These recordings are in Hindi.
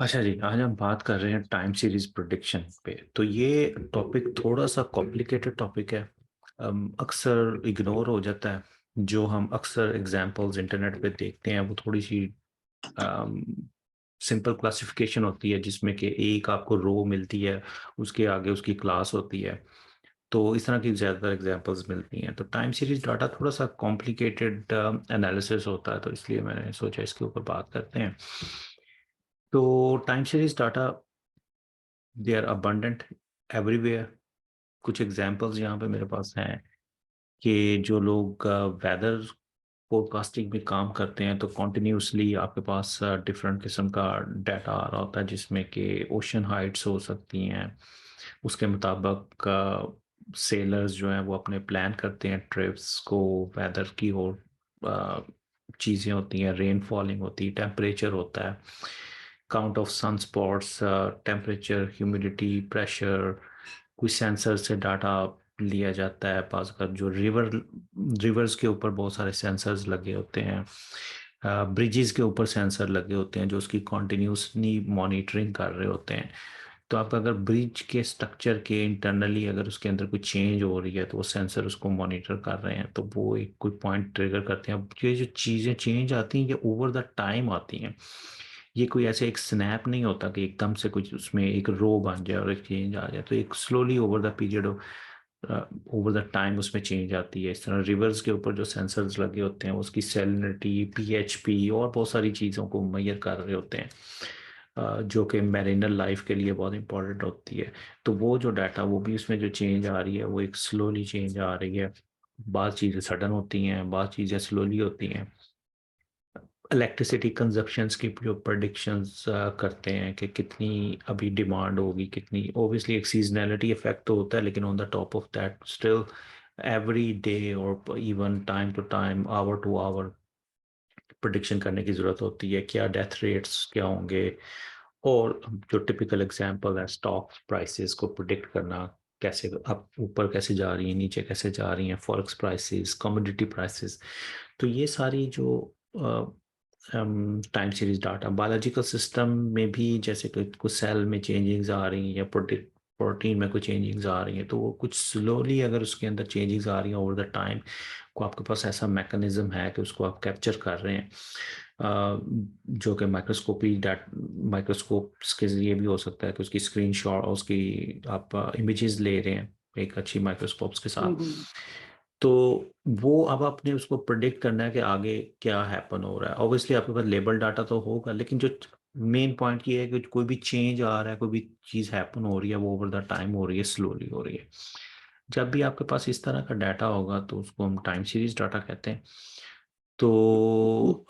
अच्छा जी, आज हम बात कर रहे हैं टाइम सीरीज प्रेडिक्शन पे। तो ये टॉपिक थोड़ा सा कॉम्प्लिकेटेड टॉपिक है। अक्सर इग्नोर हो जाता है। जो हम अक्सर एग्जांपल्स इंटरनेट पे देखते हैं वो थोड़ी सी सिंपल क्लासिफिकेशन होती है, जिसमें कि एक आपको रो मिलती है, उसके आगे उसकी क्लास होती है। तो इस तरह की ज़्यादातर एग्जांपल्स मिलती हैं। तो टाइम सीरीज डाटा थोड़ा सा कॉम्प्लिकेटेड एनालिसिस होता है, तो इसलिए मैंने सोचा इसके ऊपर बात करते हैं। तो time series data they are abundant everywhere. कुछ एग्जांपल्स यहाँ पे मेरे पास हैं कि जो लोग वेदर फोरकास्टिंग में काम करते हैं, तो कॉन्टिन्यूसली आपके पास डिफरेंट किस्म का डाटा आ रहा होता है, जिसमें कि ओशन हाइट्स हो सकती हैं। उसके मुताबिक सेलर्स जो हैं वो अपने प्लान करते हैं ट्रिप्स को। वेदर की और चीज़ें होती हैं, रेन फॉलिंग होती है, टेम्परेचर होता है, count of sun spots, temperature, humidity, pressure. कुछ सेंसर से डाटा लिया जाता है। पास का जो रिवर्स के ऊपर बहुत सारे सेंसर्स लगे होते हैं। ब्रिजेस के ऊपर सेंसर लगे होते हैं जो उसकी कॉन्टिन्यूसली मॉनिटरिंग कर रहे होते हैं। तो आप अगर ब्रिज के स्ट्रक्चर के इंटरनली अगर उसके अंदर कोई चेंज हो रही है, तो वो सेंसर उसको मॉनिटर कर रहे हैं, तो वो एक कोई पॉइंट ट्रिगर करते हैं। अब ये जो चीज़ें चेंज आती हैं ये ओवर द टाइम आती हैं। ये कोई ऐसे एक स्नैप नहीं होता कि एकदम से कुछ उसमें एक रो बन जाए और एक चेंज आ जाए। तो एक slowly over the period of over the time उसमें चेंज आती है। इस तरह रिवर्स के ऊपर जो सेंसर्स लगे होते हैं उसकी सैलिनिटी, पीएचपी और बहुत सारी चीज़ों को मेजर कर रहे होते हैं, जो कि मैरिनल लाइफ के लिए बहुत इंपॉर्टेंट होती है। तो वो जो डाटा, वो भी उसमें जो चेंज आ रही है वो एक स्लोली चेंज आ रही है। बाद चीज़ें सडन होती हैं, बाद चीज़ें स्लोली होती हैं। इलेक्ट्रिसिटी कंजप्शंस की जो प्रडिक्शंस करते हैं कि कितनी अभी डिमांड होगी, कितनी। ओबियसली एक सीजनैलिटी इफेक्ट तो होता है, लेकिन on the top of that still every day और even time to time, hour to hour prediction करने की ज़रूरत होती है। क्या डेथ रेट्स क्या होंगे, और जो टिपिकल एग्जांपल है स्टॉक प्राइसेस को प्रिडिक्ट करना, कैसे अब ऊपर कैसे जा रही हैं, नीचे कैसे जा रही हैं, फॉरेक्स प्राइसेस, कमोडिटी प्राइसेस। तो ये सारी जो time series data biological system में भी, जैसे कि कुछ सेल में चेंजिंग्स आ रही हैं या प्रोटीन में कुछ चेंजिंग्स आ रही हैं, तो वो कुछ स्लोली अगर उसके अंदर चेंजिंग्स आ रही हैं ओवर द टाइम, को आपके पास ऐसा मैकेनिज्म है कि उसको आप कैप्चर कर रहे हैं, जो कि माइक्रोस्कोप्स के जरिए भी हो सकता है कि उसकी स्क्रीनशॉट, उसकी आप इमेजेस ले रहे हैं एक अच्छी माइक्रोस्कोप्स के साथ। हम्म। तो वो अब आपने उसको प्रिडिक्ट करना है कि आगे क्या हैपन हो रहा है। ऑब्वियसली आपके पास लेबल डाटा तो होगा, लेकिन जो मेन पॉइंट ये है कि कोई भी चेंज आ रहा है, कोई भी चीज़ हैपन हो रही है, वो ओवर द टाइम हो रही है, स्लोली हो रही है। जब भी आपके पास इस तरह का डाटा होगा तो उसको हम टाइम सीरीज डाटा कहते हैं। तो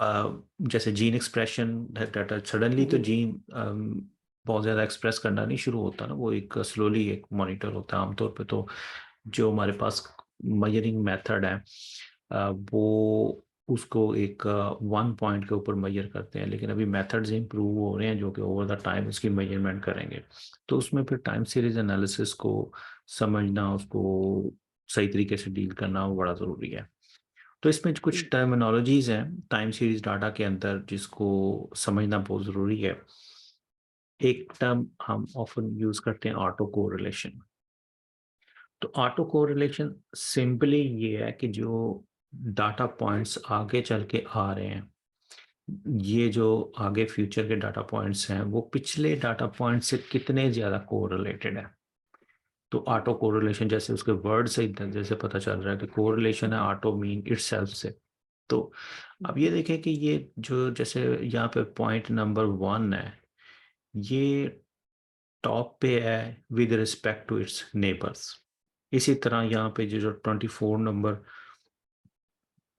जैसे जीन एक्सप्रेशन डाटा, सडनली तो जी। जीन बहुत ज़्यादा एक्सप्रेस करना नहीं शुरू होता ना, वो एक स्लोली एक मॉनिटर होता है आमतौर पे। तो जो हमारे पास मेजरिंग मेथड है, वो उसको एक वन पॉइंट के ऊपर मेजर करते हैं, लेकिन अभी मेथड्स इंप्रूव हो रहे हैं जो कि ओवर द टाइम उसकी मेजरमेंट करेंगे। तो उसमें फिर टाइम सीरीज एनालिसिस को समझना, उसको सही तरीके से डील करना वो बड़ा ज़रूरी है। तो इसमें कुछ टर्मिनोलॉजीज हैं टाइम सीरीज डाटा के अंदर जिसको समझना बहुत ज़रूरी है। एक टर्म हम ऑफन यूज़ करते हैं, ऑटो कोरिलेशन। तो ऑटो कोरिलेशन सिंपली ये है कि जो डाटा पॉइंट्स आगे चल के आ रहे हैं, ये जो आगे फ्यूचर के डाटा पॉइंट्स हैं, वो पिछले डाटा पॉइंट से कितने ज़्यादा कोरिलेटेड है। तो ऑटो कोरिलेशन, जैसे उसके वर्ड से ही जैसे पता चल रहा है कि कोरिलेशन है, ऑटो मीन इटसेल्फ से। तो अब ये देखें कि ये जो, जैसे यहाँ पे पॉइंट नंबर 1 है, ये टॉप पे है with respect to its neighbours. इसी तरह यहाँ पे जो जो 24 नंबर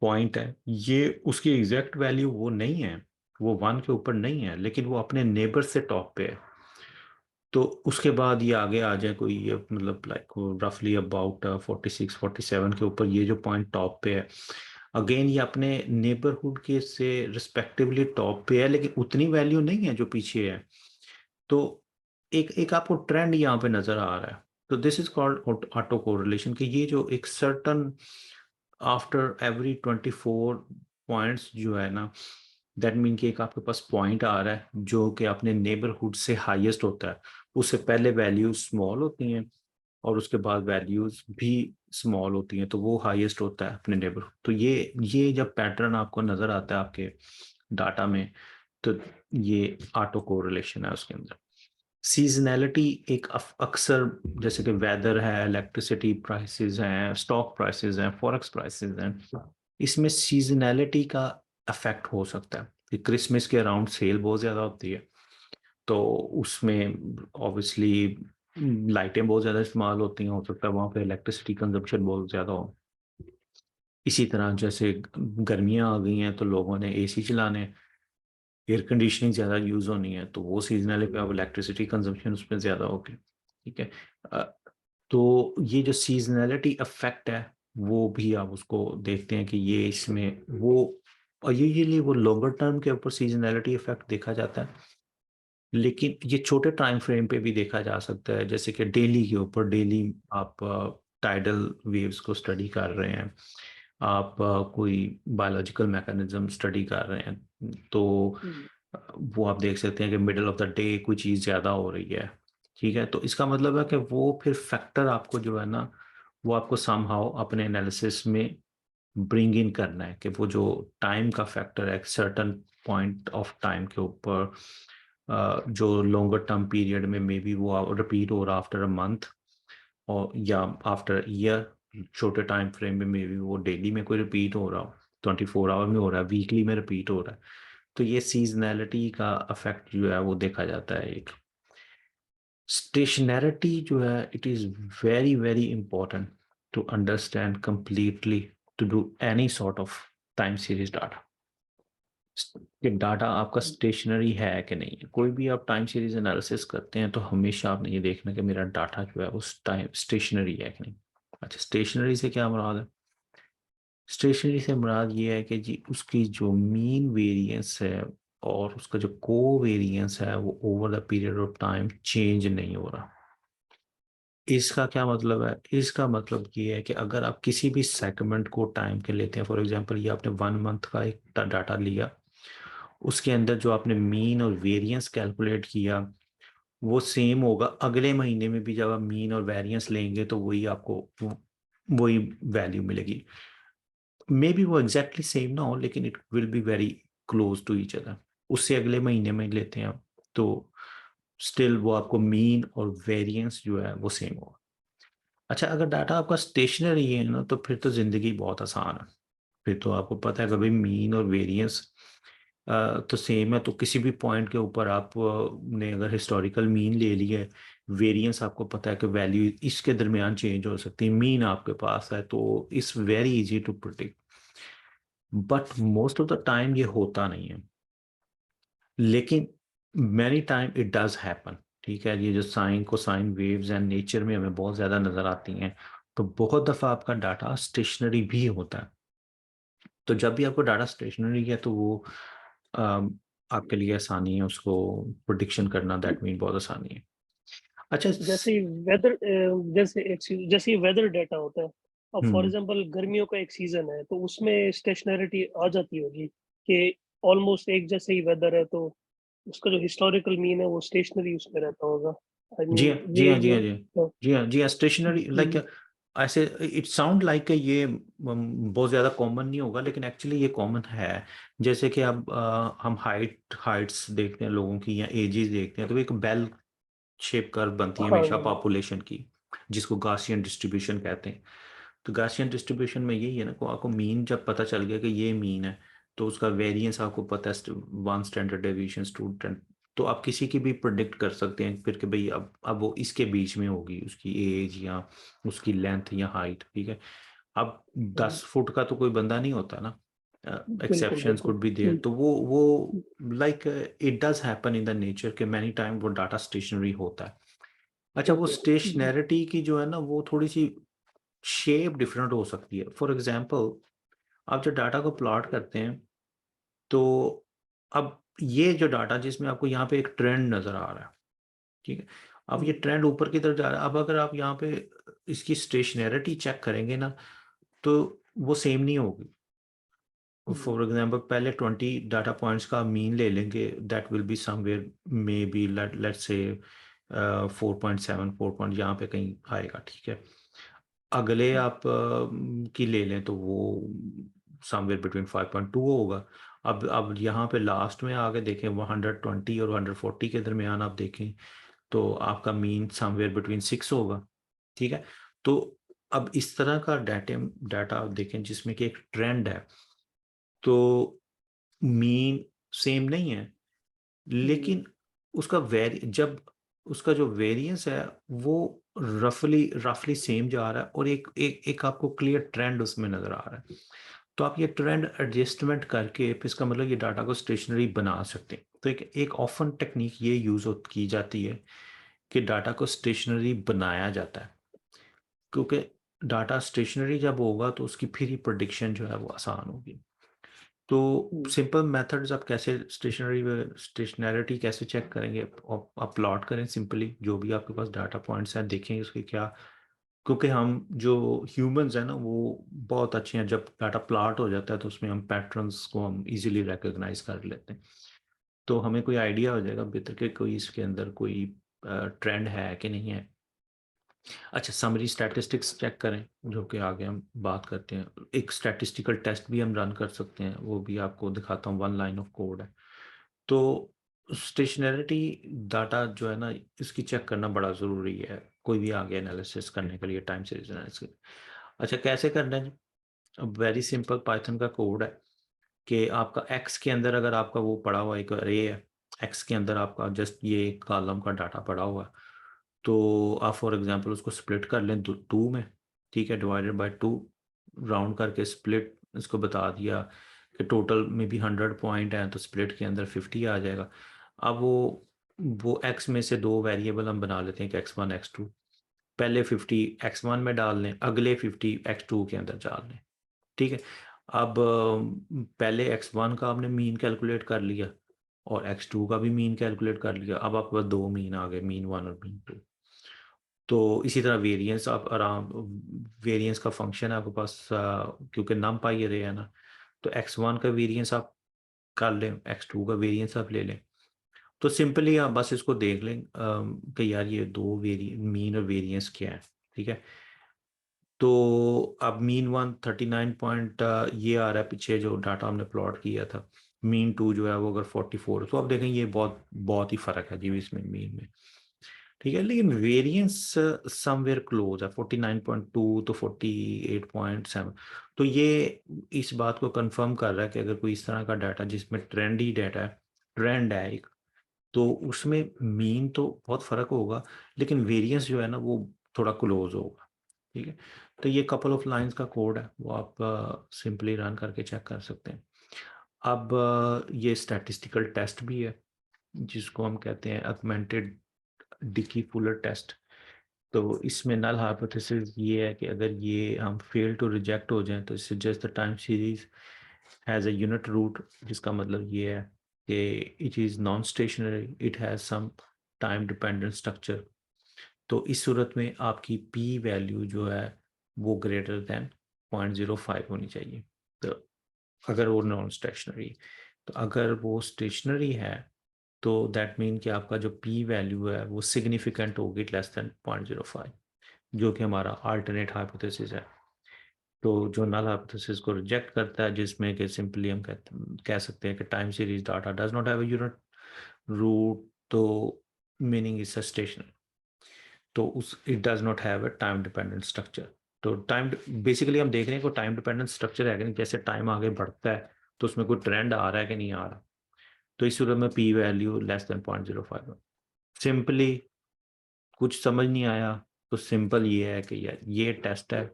पॉइंट है, ये उसकी एग्जैक्ट वैल्यू वो नहीं है, वो 1 के ऊपर नहीं है, लेकिन वो अपने नेबर से टॉप पे है। तो उसके बाद ये आगे आ जाए कोई, ये मतलब लाइक रफली अबाउट 46 47 के ऊपर ये जो पॉइंट टॉप पे है, अगेन ये अपने नेबरहुड के से रिस्पेक्टिवली टॉप पे है, लेकिन उतनी वैल्यू नहीं है जो पीछे है। तो एक एक आपको ट्रेंड यहाँ पे नजर आ रहा है। तो this is called auto correlation, कि ये जो एक सर्टन आफ्टर एवरी 24 पॉइंट्स जो है ना, दैट मीन कि एक आपके पास पॉइंट आ रहा है जो कि अपने नेबरहुड से हाईएस्ट होता है, उससे पहले वैल्यूज स्मॉल होती हैं और उसके बाद वैल्यूज भी स्मॉल होती हैं, तो वो हाईएस्ट होता है अपने नेबरहुड। तो ये जब पैटर्न आपको नजर आता है आपके डाटा में, तो ये ऑटो कोरिलेशन है उसके अंदर। सीजनैलिटी एक अक्सर, जैसे कि वेदर है, इलेक्ट्रिसिटी प्राइसेस हैं, स्टॉक प्राइसेस हैं, फॉरेक्स प्राइसेस हैं, इसमें सीजनैलिटी का अफेक्ट हो सकता है कि क्रिसमस के अराउंड सेल बहुत ज़्यादा होती है, तो उसमें ऑब्वियसली लाइटें बहुत ज़्यादा इस्तेमाल होती हैं, हो सकता है वहाँ पे इलेक्ट्रिसिटी कंजप्शन बहुत ज़्यादा हो। इसी तरह जैसे गर्मियाँ आ गई हैं तो लोगों ने एसी चलाने, एयर कंडीशनिंग ज़्यादा यूज़ होनी है, तो वो सीजनल पे अब इलेक्ट्रिसिटी कंजप्शन उसमें ज़्यादा होगी। ठीक है। अ, तो ये जो सीजनैलिटी अफेक्ट है वो भी आप उसको देखते हैं कि ये इसमें वो, और यूजुअली वो लॉन्गर टर्म के ऊपर सीजनैलिटी इफेक्ट देखा जाता है, लेकिन ये छोटे टाइम फ्रेम पे भी देखा जा सकता है, जैसे कि डेली के ऊपर, डेली आप टाइडल वेव्स को स्टडी कर रहे हैं, आप कोई बायोलॉजिकल मैकेनिज्म स्टडी कर रहे हैं, तो हम्म, वो आप देख सकते हैं कि मिडल ऑफ द डे कोई चीज़ ज़्यादा हो रही है। ठीक है, तो इसका मतलब है कि वो फिर फैक्टर आपको जो है ना, वो आपको समहाउ अपने एनालिसिस में ब्रिंग इन करना है कि वो जो टाइम का फैक्टर है सर्टन पॉइंट ऑफ टाइम के ऊपर, जो लॉन्गर टर्म पीरियड में मे बी वो रिपीट हो रहा आफ्टर अ मंथ और या आफ्टर ईयर, छोटे टाइम फ्रेम में मे बी वो डेली में कोई रिपीट हो रहा हो, 24 आवर में हो रहा है, वीकली में रिपीट हो रहा है, तो ये सीजनैलिटी का अफेक्ट जो है वो देखा जाता है। एक स्टेशनैरिटी जो है, it is very very important to understand completely to do any sort of time series data, कि डाटा आपका स्टेशनरी है कि नहीं है। कोई भी आप टाइम सीरीज एनालिसिस करते हैं तो हमेशा आपने ये देखना कि मेरा डाटा जो है उस टाइम स्टेशनरी है कि नहीं। अच्छा, स्टेशनरी से क्या मुराद है? स्टेशनरी से मुराद ये है कि जी उसकी जो मीन वेरिएंस है और उसका जो को वेरिएंस है वो over the period of time change नहीं हो रहा। इसका क्या मतलब है? इसका मतलब ये है कि अगर आप किसी भी सेगमेंट को टाइम के लेते हैं, फॉर एग्जांपल ये आपने 1 मंथ का एक डाटा लिया, उसके अंदर जो आपने मीन और वेरिएंस कैलकुलेट किया वो सेम होगा अगले महीने में भी, जब आप मीन और वेरिएंस लेंगे तो वही आपको वही वैल्यू मिलेगी। मे बी वो एग्जैक्टली सेम ना हो, लेकिन it will be very close to each other. उससे अगले महीने में लेते हैं आप, तो स्टिल वो आपको मीन और वेरिएंस जो है वो सेम होगा। अच्छा, अगर डाटा आपका स्टेशनरी है ना, तो फिर तो ज़िंदगी बहुत आसान है। फिर तो आपको पता है कभी मीन और वेरिएंस तो सेम है, तो किसी भी पॉइंट के ऊपर आप ने अगर हिस्टोरिकल मीन ले लिया है, वेरिएंस आपको पता है कि वैल्यू इसके दरमियान चेंज हो सकती है, मीन आपके पास है, तो it's very easy to predict. But most of the time ये होता नहीं है, लेकिन many time it does happen. ठीक है, ये जो sine cosine waves and nature में हमें बहुत ज़्यादा नज़र आती हैं, तो बहुत दफ़ा आपका डाटा स्टेशनरी भी होता है। तो जब भी आपको डाटा स्टेशनरी है तो वो अम, आपके लिए आसानी है उसको प्रोडिक्शन करना, दैट मीन बहुत आसानी है। अच्छा जैसे वेदर, जैसे ही वेदर डेटा होता है, अब फॉर हम्म। एग्जांपल गर्मियों का एक सीजन है तो उसमें स्टेशनरिटी आ जाती होगी कि ऑलमोस्ट एक जैसे ही वेदर है, तो उसका जो हिस्टोरिकल मीन है वो स्टेशनरी उसमें रहता होगा। आई जी मीन हाँ, जी ये हाँ, जी हाँ, जो जी हाँ, जी हाँ, जी हाँ, स्टेशनरी लाइक हम्म, ऐसे इट साउंड लाइक ये बहुत ज़्यादा कॉमन नहीं होगा, लेकिन एक्चुअली ये कॉमन है। जैसे कि अब हम हाइट्स देखते हैं लोगों की या एजेस देखते हैं, तो एक बेल शेप कर्व बनती है हाँ हमेशा जी, पॉपुलेशन की, जिसको गासियन डिस्ट्रीब्यूशन कहते हैं। तो गासियन डिस्ट्रीब्यूशन में यही है ना, को आपको मीन जब पता चल गया कि ये मीन है, तो उसका वेरिएंस आपको पता है, 1 स्टैंडर्ड डेविएशन, 2 तो आप किसी की भी प्रोडिक्ट कर सकते हैं फिर कि भाई अब वो इसके बीच में होगी, उसकी एज या उसकी लेंथ या हाइट। ठीक है, अब हम्म, 10 फुट का तो कोई बंदा नहीं होता ना, बिल्कुल एक्सेप्शंस बिल्कुल। कुड बी देयर, तो वो like it does happen in the nature के मैनी टाइम वो डाटा स्टेशनरी होता है। अच्छा, वो ओके। स्टेशनैरिटी की जो है ना वो थोड़ी सी शेप डिफरेंट हो सकती है। फॉर एग्जांपल, आप जब डाटा को प्लॉट करते हैं, तो अब ये जो डाटा जिसमें आपको यहाँ पे एक ट्रेंड नज़र आ रहा है, ठीक है, अब ये ट्रेंड ऊपर की तरफ जा रहा है, अब अगर आप यहाँ पे इसकी स्टेशनैरिटी चेक करेंगे ना, तो वो सेम नहीं होगी। फॉर एग्जांपल पहले 20 डाटा पॉइंट्स का मीन ले लेंगे, that will be somewhere may be let's say 4.7 4 point यहाँ पे कहीं आएगा, ठीक है। अगले आप की ले लें तो वो समवेयर बिटवीन 5.2 होगा। अब यहाँ पे लास्ट में आगे देखें, वो 120 और 140 के दरमियान आप देखें तो आपका मीन समवेयर बिटवीन 6 होगा, ठीक है। तो अब इस तरह का डाटा आप देखें जिसमें कि एक ट्रेंड है, तो मीन सेम नहीं है, लेकिन उसका जब उसका जो वेरिएंस है वो रफली सेम जा रहा है, और एक आपको क्लियर ट्रेंड उसमें नजर आ रहा है। तो आप ये ट्रेंड एडजस्टमेंट करके फिर इसका मतलब ये डाटा को स्टेशनरी बना सकते हैं। तो एक ऑफन टेक्निक ये यूज की जाती है कि डाटा को स्टेशनरी बनाया जाता है, क्योंकि डाटा स्टेशनरी जब होगा तो उसकी फिर ही प्रोडिक्शन जो है वो आसान होगी। तो सिंपल मेथड्स आप कैसे स्टेशनैरिटी कैसे चेक करेंगे, आप प्लॉट करें सिंपली जो भी आपके पास डाटा पॉइंट्स हैं, देखें उसके क्या, क्योंकि हम जो ह्यूमंस हैं ना वो बहुत अच्छे हैं, जब डाटा प्लॉट हो जाता है तो उसमें हम पैटर्न्स को हम इजीली रिकॉग्नाइज कर लेते हैं, तो हमें कोई आइडिया हो जाएगा बेहतर के कोई इसके अंदर कोई ट्रेंड है कि नहीं है। अच्छा, समरी स्टैटिस्टिक्स चेक करें, जो कि आगे हम बात करते हैं। एक स्टैटिस्टिकल टेस्ट भी हम रन कर सकते हैं, वो भी आपको दिखाता हूँ, 1 लाइन ऑफ कोड है। तो स्टेशनैरिटी डाटा जो है ना, इसकी चेक करना बड़ा ज़रूरी है कोई भी आगे एनालिसिस करने के लिए, टाइम सीरीज एनालिसिस। अच्छा, कैसे करना है? अब वेरी सिंपल पाइथन का कोड है कि आपका एक्स के अंदर अगर आपका वो पड़ा हुआ एक अरे है, एक्स के अंदर आपका जस्ट ये कॉलम का डाटा पड़ा हुआ है, तो आप फॉर एग्जांपल उसको स्प्लिट कर लें टू में, ठीक है, डिवाइडेड बाय 2, राउंड करके स्प्लिट इसको बता दिया कि टोटल में भी 100 पॉइंट हैं तो स्प्लिट के अंदर 50 आ जाएगा। अब वो एक्स में से दो वेरिएबल हम बना लेते हैं कि x1 x2, पहले 50 x1 में डाल लें, अगले 50 x2 के अंदर डाल लें, ठीक है। अब पहले x1 का आपने मीन कैलकुलेट कर लिया और x2 का भी मीन कैलकुलेट कर लिया, अब आपके पास दो मीन आ गए, मीन 1 और मीन 2। तो इसी तरह वेरिएंस आप आराम, वेरिएंस का फंक्शन है आपके पास, क्योंकि नम पाई अरे है ना, तो x1 का वेरिएंस आप कर लें, x2 का वेरिएंस आप ले लें। तो सिंपली आप बस इसको देख लें कि यार ये दो मीन और वेरिएंस क्या है, ठीक है। तो अब मीन 139 पॉइंट ये आ रहा है, पीछे जो डाटा हमने प्लॉट किया था। मीन 2 जो है वो अगर 44, तो आप देखें ये बहुत बहुत ही फर्क है जी इसमें मीन में, ठीक है। लेकिन वेरिएंस समवेयर क्लोज है, 49.2 तो 48.7। तो ये इस बात को कंफर्म कर रहा है कि अगर कोई इस तरह का डाटा जिसमें ट्रेंडी डाटा है, ट्रेंड है एक, तो उसमें मीन तो बहुत फर्क होगा, लेकिन वेरिएंस जो है ना वो थोड़ा क्लोज होगा, ठीक है। तो ये कपल ऑफ लाइंस का कोड है, वो आप सिंपली रन करके चेक कर सकते हैं। अब ये स्टैटिस्टिकल टेस्ट भी है जिसको हम कहते हैं ऑगमेंटेड डिकी फुलर टेस्ट। तो इसमें नल हाइपोथेसिस ये है कि अगर ये हम फेल टू रिजेक्ट हो जाएं तो suggest the time series has a unit root, जिसका मतलब ये है कि it is non stationary, it has some time dependent structure. तो इस सूरत में आपकी पी वैल्यू जो है वो ग्रेटर देन 0.05 होनी चाहिए। तो अगर वो नॉन स्टेशनरी, तो अगर वो स्टेशनरी है तो दैट मीन कि आपका जो पी वैल्यू है वो सिग्निफिकेंट होगी लेस देन 0.05, जो कि हमारा अल्टरनेट हाइपोथेसिस है। तो जो नल हाइपोथेसिस को रिजेक्ट करता है, जिसमें कि सिंपली हम कह सकते हैं कि time series data does not have a unit root, तो मीनिंग इज स्टेशनरी, तो उस it does not have a time dependent structure. तो टाइम बेसिकली हम देख रहे हैं कि टाइम डिपेंडेंट स्ट्रक्चर है कि नहीं, जैसे टाइम आगे बढ़ता है तो उसमें कोई ट्रेंड आ रहा है कि नहीं आ रहा। तो इस सूरत में P value less than 0.05। Simply कुछ समझ नहीं आया तो सिंपल ये है कि यार ये टेस्ट है,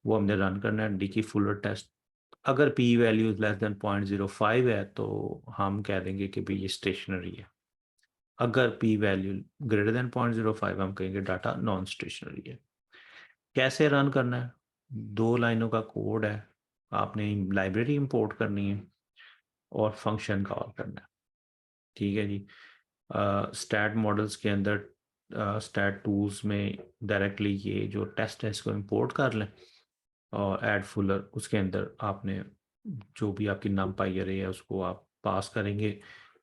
वो हमने रन करना है, डिकी फुलर टेस्ट। अगर पी वैल्यू लेस देन 0.05 है तो हम कह देंगे कि भाई ये स्टेशनरी है। अगर पी वैल्यू ग्रेटर देन 0.05 हम कहेंगे डाटा नॉन स्टेशनरी है। कैसे रन करना है? 2 लाइनों का कोड है, आपने लाइब्रेरी इंपोर्ट करनी है और फंक्शन कॉल करना है, ठीक है जी। स्टैट मॉडल्स के अंदर स्टैट टूल्स में डायरेक्टली ये जो टेस्ट है इसको इंपोर्ट कर लें, और ऐड फुलर उसके अंदर आपने जो भी आपकी numpy array है उसको आप पास करेंगे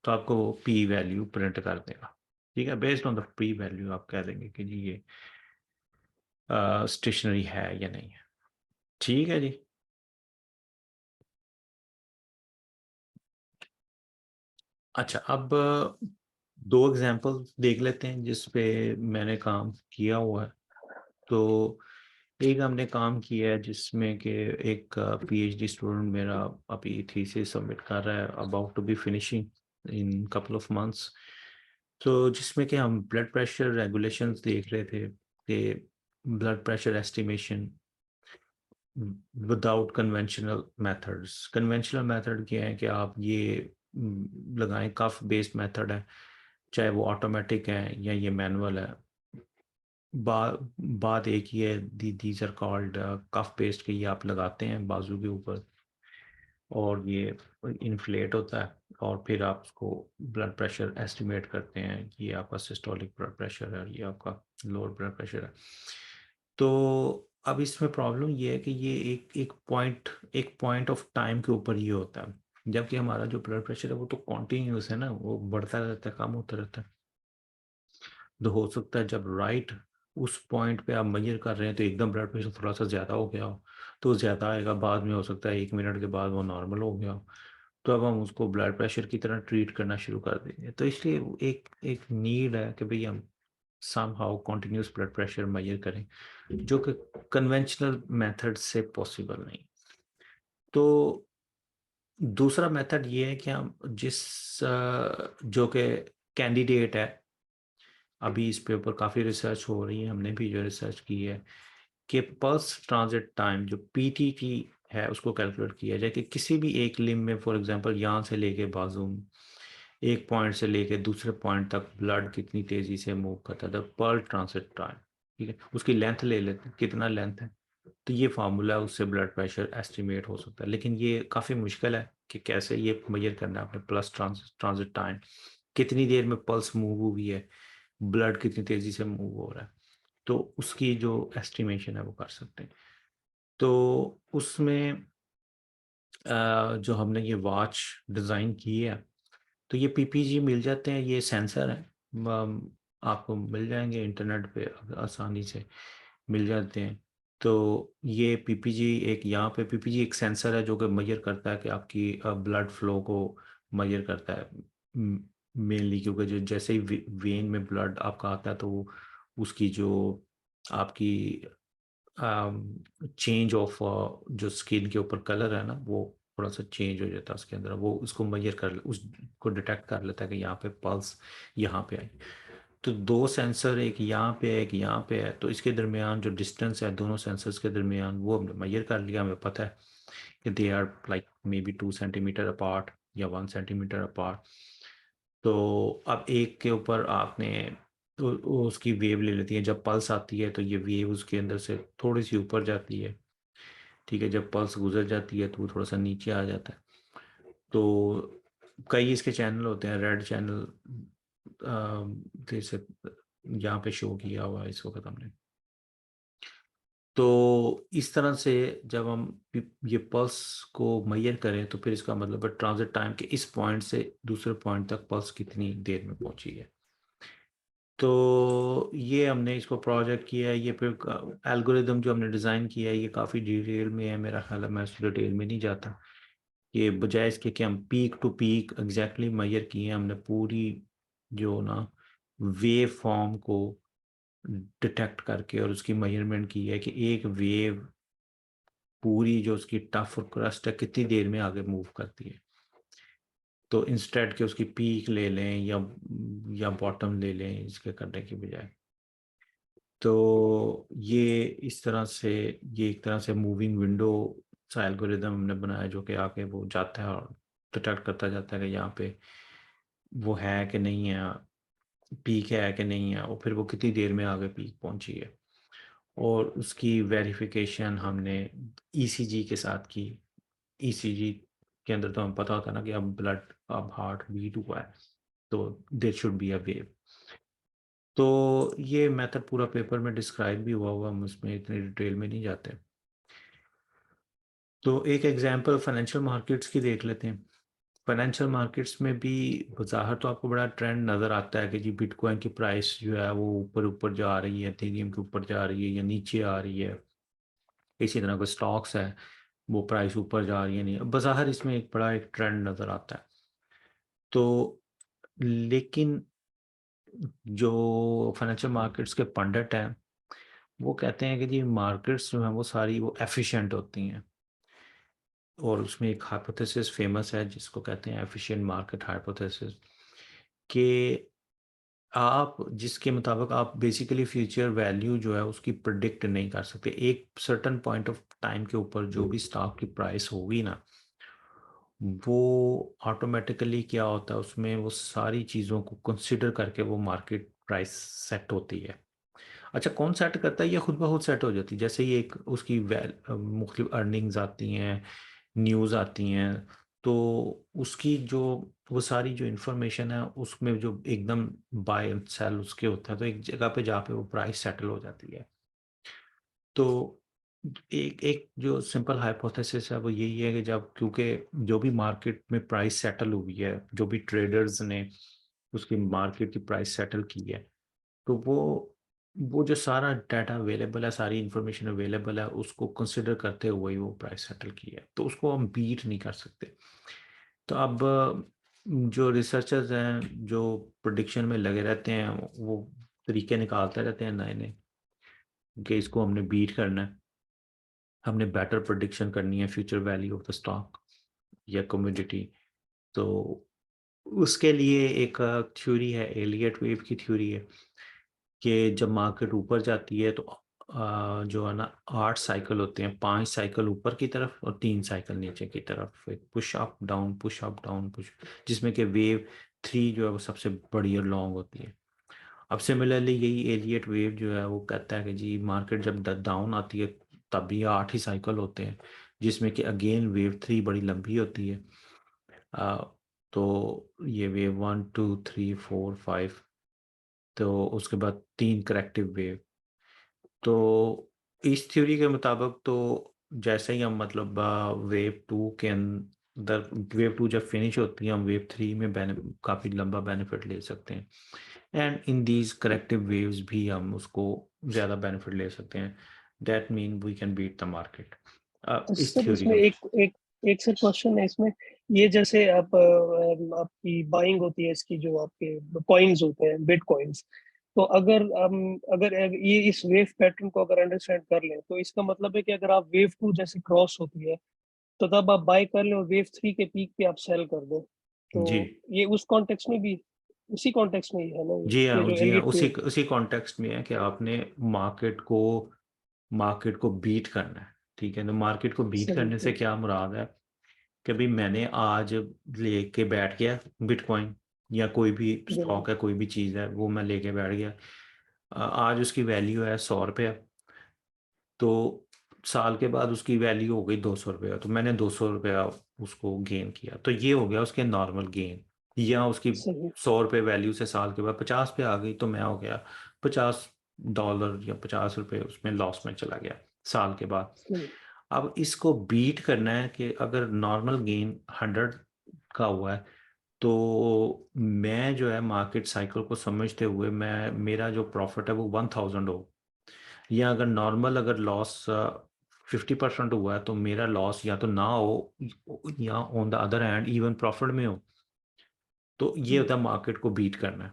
तो आपको वो p वैल्यू प्रिंट कर देगा। ठीक है, based on the p value आप कह देंगे कि जी ये स्टेशनरी है या नहीं है। ठीक है जी। अच्छा, अब दो एग्जांपल देख लेते हैं जिस पे मैंने काम किया हुआ है। तो एक हमने काम किया है जिसमें कि एक पीएचडी स्टूडेंट मेरा अभी थीसिस सबमिट कर रहा है, about to be finishing in couple of months. तो जिसमें कि हम ब्लड प्रेशर रेगुलेशंस देख रहे थे कि blood pressure estimation without conventional methods. Conventional method क्या है कि आप ये लगाएं, कफ बेस्ड मेथड है, चाहे वो ऑटोमेटिक है या ये मैनुअल है। बात एक ही है, these are called cuff paste के। ये आप लगाते हैं बाजू के ऊपर और ये इन्फ्लेट होता है और फिर आप उसको ब्लड प्रेशर एस्टिमेट करते हैं कि ये आपका सिस्टोलिक ब्लड प्रेशर है और ये आपका लोअर ब्लड प्रेशर है। तो अब इसमें प्रॉब्लम ये है कि ये एक पॉइंट ऑफ टाइम के ऊपर ये होता है, जबकि हमारा जो ब्लड प्रेशर है वो तो कॉन्टिन्यूस है ना, वो बढ़ता रहता है, कम होता रहता है। तो हो सकता है जब राइट उस पॉइंट पे आप मेजर कर रहे हैं तो एकदम ब्लड प्रेशर थोड़ा सा ज़्यादा हो गया हो, तो ज़्यादा आएगा, बाद में हो सकता है 1 मिनट के बाद वो नॉर्मल हो गया हो। तो अब हम उसको ब्लड प्रेशर की तरह ट्रीट करना शुरू कर देंगे। तो इसलिए एक एक नीड है कि भाई हम somehow continuous blood pressure measure करें, जो कि कन्वेंशनल मेथड से पॉसिबल नहीं। तो दूसरा मेथड ये है कि हम जो कि कैंडिडेट है, अभी इस पे ऊपर काफ़ी रिसर्च हो रही है, हमने भी जो रिसर्च की है कि पल्स ट्रांजिट टाइम जो पीटीटी है उसको कैलकुलेट किया जाए कि किसी भी एक लिम्ब में, फॉर एग्जांपल यहाँ से लेके बाजू में, एक पॉइंट से लेके दूसरे पॉइंट तक ब्लड कितनी तेज़ी से मूव करता है, पर ट्रांजिट टाइम। ठीक है, उसकी लेंथ ले लेते हैं, कितना लेंथ है, तो ये फार्मूला है, उससे ब्लड प्रेशर एस्टिमेट हो सकता है। लेकिन ये काफ़ी मुश्किल है कि कैसे ये मेजर करना है आपने प्लस ट्रांजिट टाइम, कितनी देर में पल्स मूव हुई है, ब्लड कितनी तेज़ी से मूव हो रहा है, तो उसकी जो एस्टिमेशन है वो कर सकते हैं। तो उसमें जो हमने ये वॉच डिज़ाइन की है, तो ये पीपीजी मिल जाते हैं, ये सेंसर है, आपको मिल जाएंगे इंटरनेट पे, आसानी से मिल जाते हैं। तो ये पीपीजी एक, यहाँ पे पीपीजी एक सेंसर है जो कि मेजर करता है कि आपकी ब्लड फ्लो को मेजर करता है मेनली, क्योंकि जो जैसे ही वेन में ब्लड आपका आता है तो उसकी जो आपकी चेंज ऑफ जो स्किन के ऊपर कलर है ना, वो थोड़ा सा चेंज हो जाता है उसके अंदर, वो उसको मेजर कर, उसको डिटेक्ट कर लेता है कि यहाँ पे पल्स यहाँ पे आई। तो दो सेंसर, एक यहाँ पे है एक यहाँ पे है, तो इसके दरमियान जो डिस्टेंस है दोनों सेंसर्स के दरमियान वो हमने मेजर कर लिया। हमें पता है कि they are like maybe 2 centimetre apart या 1 सेंटीमीटर अपार्ट। तो अब एक के ऊपर आपने वो उसकी वेव ले लेती है, जब पल्स आती है तो ये वेव उसके अंदर से थोड़ी सी ऊपर जाती है। ठीक है, जब पल्स गुजर जाती है तो वो थोड़ा सा नीचे आ जाता है। तो कई इसके चैनल होते हैं, रेड चैनल जैसे यहाँ पे शो किया हुआ है इस वक्त हमने। तो इस तरह से जब हम ये पल्स को मेजर करें तो फिर इसका मतलब है ट्रांजिट टाइम के इस पॉइंट से दूसरे पॉइंट तक पल्स कितनी देर में पहुंची है। तो ये हमने इसको प्रोजेक्ट किया है। ये फिर एल्गोरिदम जो हमने डिज़ाइन किया है ये काफ़ी डिटेल में है, मेरा ख्याल है मैं उस डिटेल में नहीं जाता। ये बजाय इसके कि हम peak to peak exactly measure किए हैं, हमने पूरी जो ना वेव फॉर्म को डिटेक्ट करके और उसकी मेजरमेंट की है कि एक वेव पूरी जो उसकी टफ क्रस्ट है कितनी देर में आगे मूव करती है। तो इंस्टेड के उसकी पीक ले लें या बॉटम ले लें इसके करने की बजाय। तो ये इस तरह से, ये एक तरह से मूविंग विंडो सा एल्गोरिदम हमने बनाया जो कि आके वो जाता है और डिटेक्ट करता जाता है कि यहाँ पे वो है कि नहीं है, पीक है कि नहीं है, और फिर वो कितनी देर में आगे पीक पहुंची है। और उसकी वेरिफिकेशन हमने ईसीजी के साथ की। ईसीजी के अंदर तो हमें पता होता है ना कि अब ब्लड, अब हार्ट बीट हुआ है, तो there should be a wave. तो ये मेथड पूरा पेपर में डिस्क्राइब भी हुआ हम उसमें इतनी डिटेल में नहीं जाते। तो एक एग्जांपल फाइनेंशियल मार्केट्स की देख लेते हैं। फाइनेंशियल मार्केट्स में भी बाहर तो आपको बड़ा ट्रेंड नज़र आता है कि जी बिटकॉइन की प्राइस जो है वो ऊपर ऊपर जा रही है, इथेरियम के ऊपर जा रही है या नीचे आ रही है। इसी तरह के स्टॉक्स है, वो प्राइस ऊपर जा रही है नहीं, बाहर इसमें एक बड़ा एक ट्रेंड नज़र आता है। तो लेकिन जो फाइनेंशियल मार्केट्स के पंडित हैं वो कहते हैं कि जी मार्केट्स जो हैं वो सारी वो एफिशिएंट होती हैं, और उसमें एक हाइपोथेसिस फेमस है जिसको कहते हैं एफिशिएंट मार्केट हाइपोथेसिस, कि आप जिसके मुताबिक आप बेसिकली फ्यूचर वैल्यू जो है उसकी प्रिडिक्ट नहीं कर सकते। एक सर्टेन पॉइंट ऑफ टाइम के ऊपर जो भी स्टॉक की प्राइस होगी ना, वो ऑटोमेटिकली क्या होता है उसमें वो सारी चीज़ों को कंसिडर करके वो मार्केट प्राइस सेट होती है। अच्छा, कौन सेट करता है? ये खुद ब खुद सेट हो जाती है। जैसे ही एक उसकी मुख्तलिफ अर्निंग्स आती हैं, न्यूज़ आती हैं, तो उसकी जो वो सारी जो इंफॉर्मेशन है उसमें जो एकदम बाय एंड सेल उसके होता है, तो एक जगह पे जहाँ पे वो प्राइस सेटल हो जाती है। तो एक एक जो सिंपल हाइपोथेसिस है वो यही है कि जब क्योंकि जो भी मार्केट में प्राइस सेटल हुई है, जो भी ट्रेडर्स ने उसकी मार्केट की प्राइस सेटल की है, तो वो जो सारा डाटा अवेलेबल है, सारी इंफॉर्मेशन अवेलेबल है, उसको कंसिडर करते हुए ही वो प्राइस सेटल की है, तो उसको हम बीट नहीं कर सकते। तो अब जो रिसर्चर्स हैं जो प्रोडिक्शन में लगे रहते हैं वो तरीके निकालते रहते हैं नए नए कि इसको हमने बीट करना है, हमने बेटर प्रोडिक्शन करनी है future value of the stock या कमोडिटी। तो उसके लिए एक थ्योरी है, एलियट वेव की थ्योरी है, कि जब मार्केट ऊपर जाती है तो जो है ना 8 साइकिल होते हैं, 5 साइकिल ऊपर की तरफ और 3 साइकिल नीचे की तरफ, एक push up down push up down push, जिसमें कि वेव 3 जो है वो सबसे बड़ी और लॉन्ग होती है। अब सिमिलरली यही एलियट वेव जो है वो कहता है कि जी मार्केट जब डाउन आती है तब भी 8 ही साइकिल होते हैं, जिसमें कि अगेन वेव 3 बड़ी लंबी होती है। आ, तो ये वेव 1 2 3 4 5, तो उसके बाद 3 करेक्टिव वेव। तो इस थ्योरी के मुताबिक तो जैसे ही हम मतलब वेव 2 के अंदर, वेव 2 जब फिनिश होती है, हम वेव 3 में काफ़ी लंबा बेनिफिट ले सकते हैं, and in these corrective waves भी हम उसको ज़्यादा बेनिफिट ले सकते हैं। That mean we can beat the market, तो इस सर थ्योरी इसमें का। एक एक एक सर क्वेश्चन है इसमें। ये जैसे आप आपकी बाइंग होती है इसकी, जो आपके कॉइन्स होते हैं बिटकॉइंस, तो अगर ये इस वेव पैटर्न को अगर अंडरस्टैंड कर लें, तो इसका मतलब है कि अगर आप वेव 2 जैसे क्रॉस होती है तो तब आप बाय कर लें और वेव 3 के पीक पे आप सेल कर दें। तो जी ये उस कॉन्टेक्स्ट में भी, उसी कॉन्टेक्स्ट में ही है ना जी ये हाँ जो जी हाँ, एलियट उसी वेव। उसी कॉन्टेक्स्ट में है कि आपने मार्केट को मार्केट को बीट करना है। ठीक है, तो मार्केट को बीट सही करने से सही। क्या मुराद है कि भाई मैंने आज लेके बैठ गया बिटकॉइन या कोई भी बिल्कुल। स्टॉक है, कोई भी चीज़ है, वो मैं लेके बैठ गया। आज उसकी वैल्यू है 100 रुपया, तो साल के बाद उसकी वैल्यू हो गई 200 रुपया, तो मैंने 200 रुपया उसको गेन किया, तो ये हो गया उसके नॉर्मल गेन। या उसकी सही 100 रुपये वैल्यू से साल के बाद 50 पे आ गई, तो मैं हो गया $50 या 50 रुपये उसमें लॉस में चला गया साल के बाद। सही। अब इसको बीट करना है कि अगर नॉर्मल गेन 100 का हुआ है, तो मैं जो है मार्केट साइकिल को समझते हुए मैं मेरा जो प्रॉफिट है वो 1000 हो, या अगर नॉर्मल अगर लॉस 50% हुआ है तो मेरा लॉस या तो ना हो या on the other hand even profit में हो। तो ये होता है मार्केट को बीट करना है।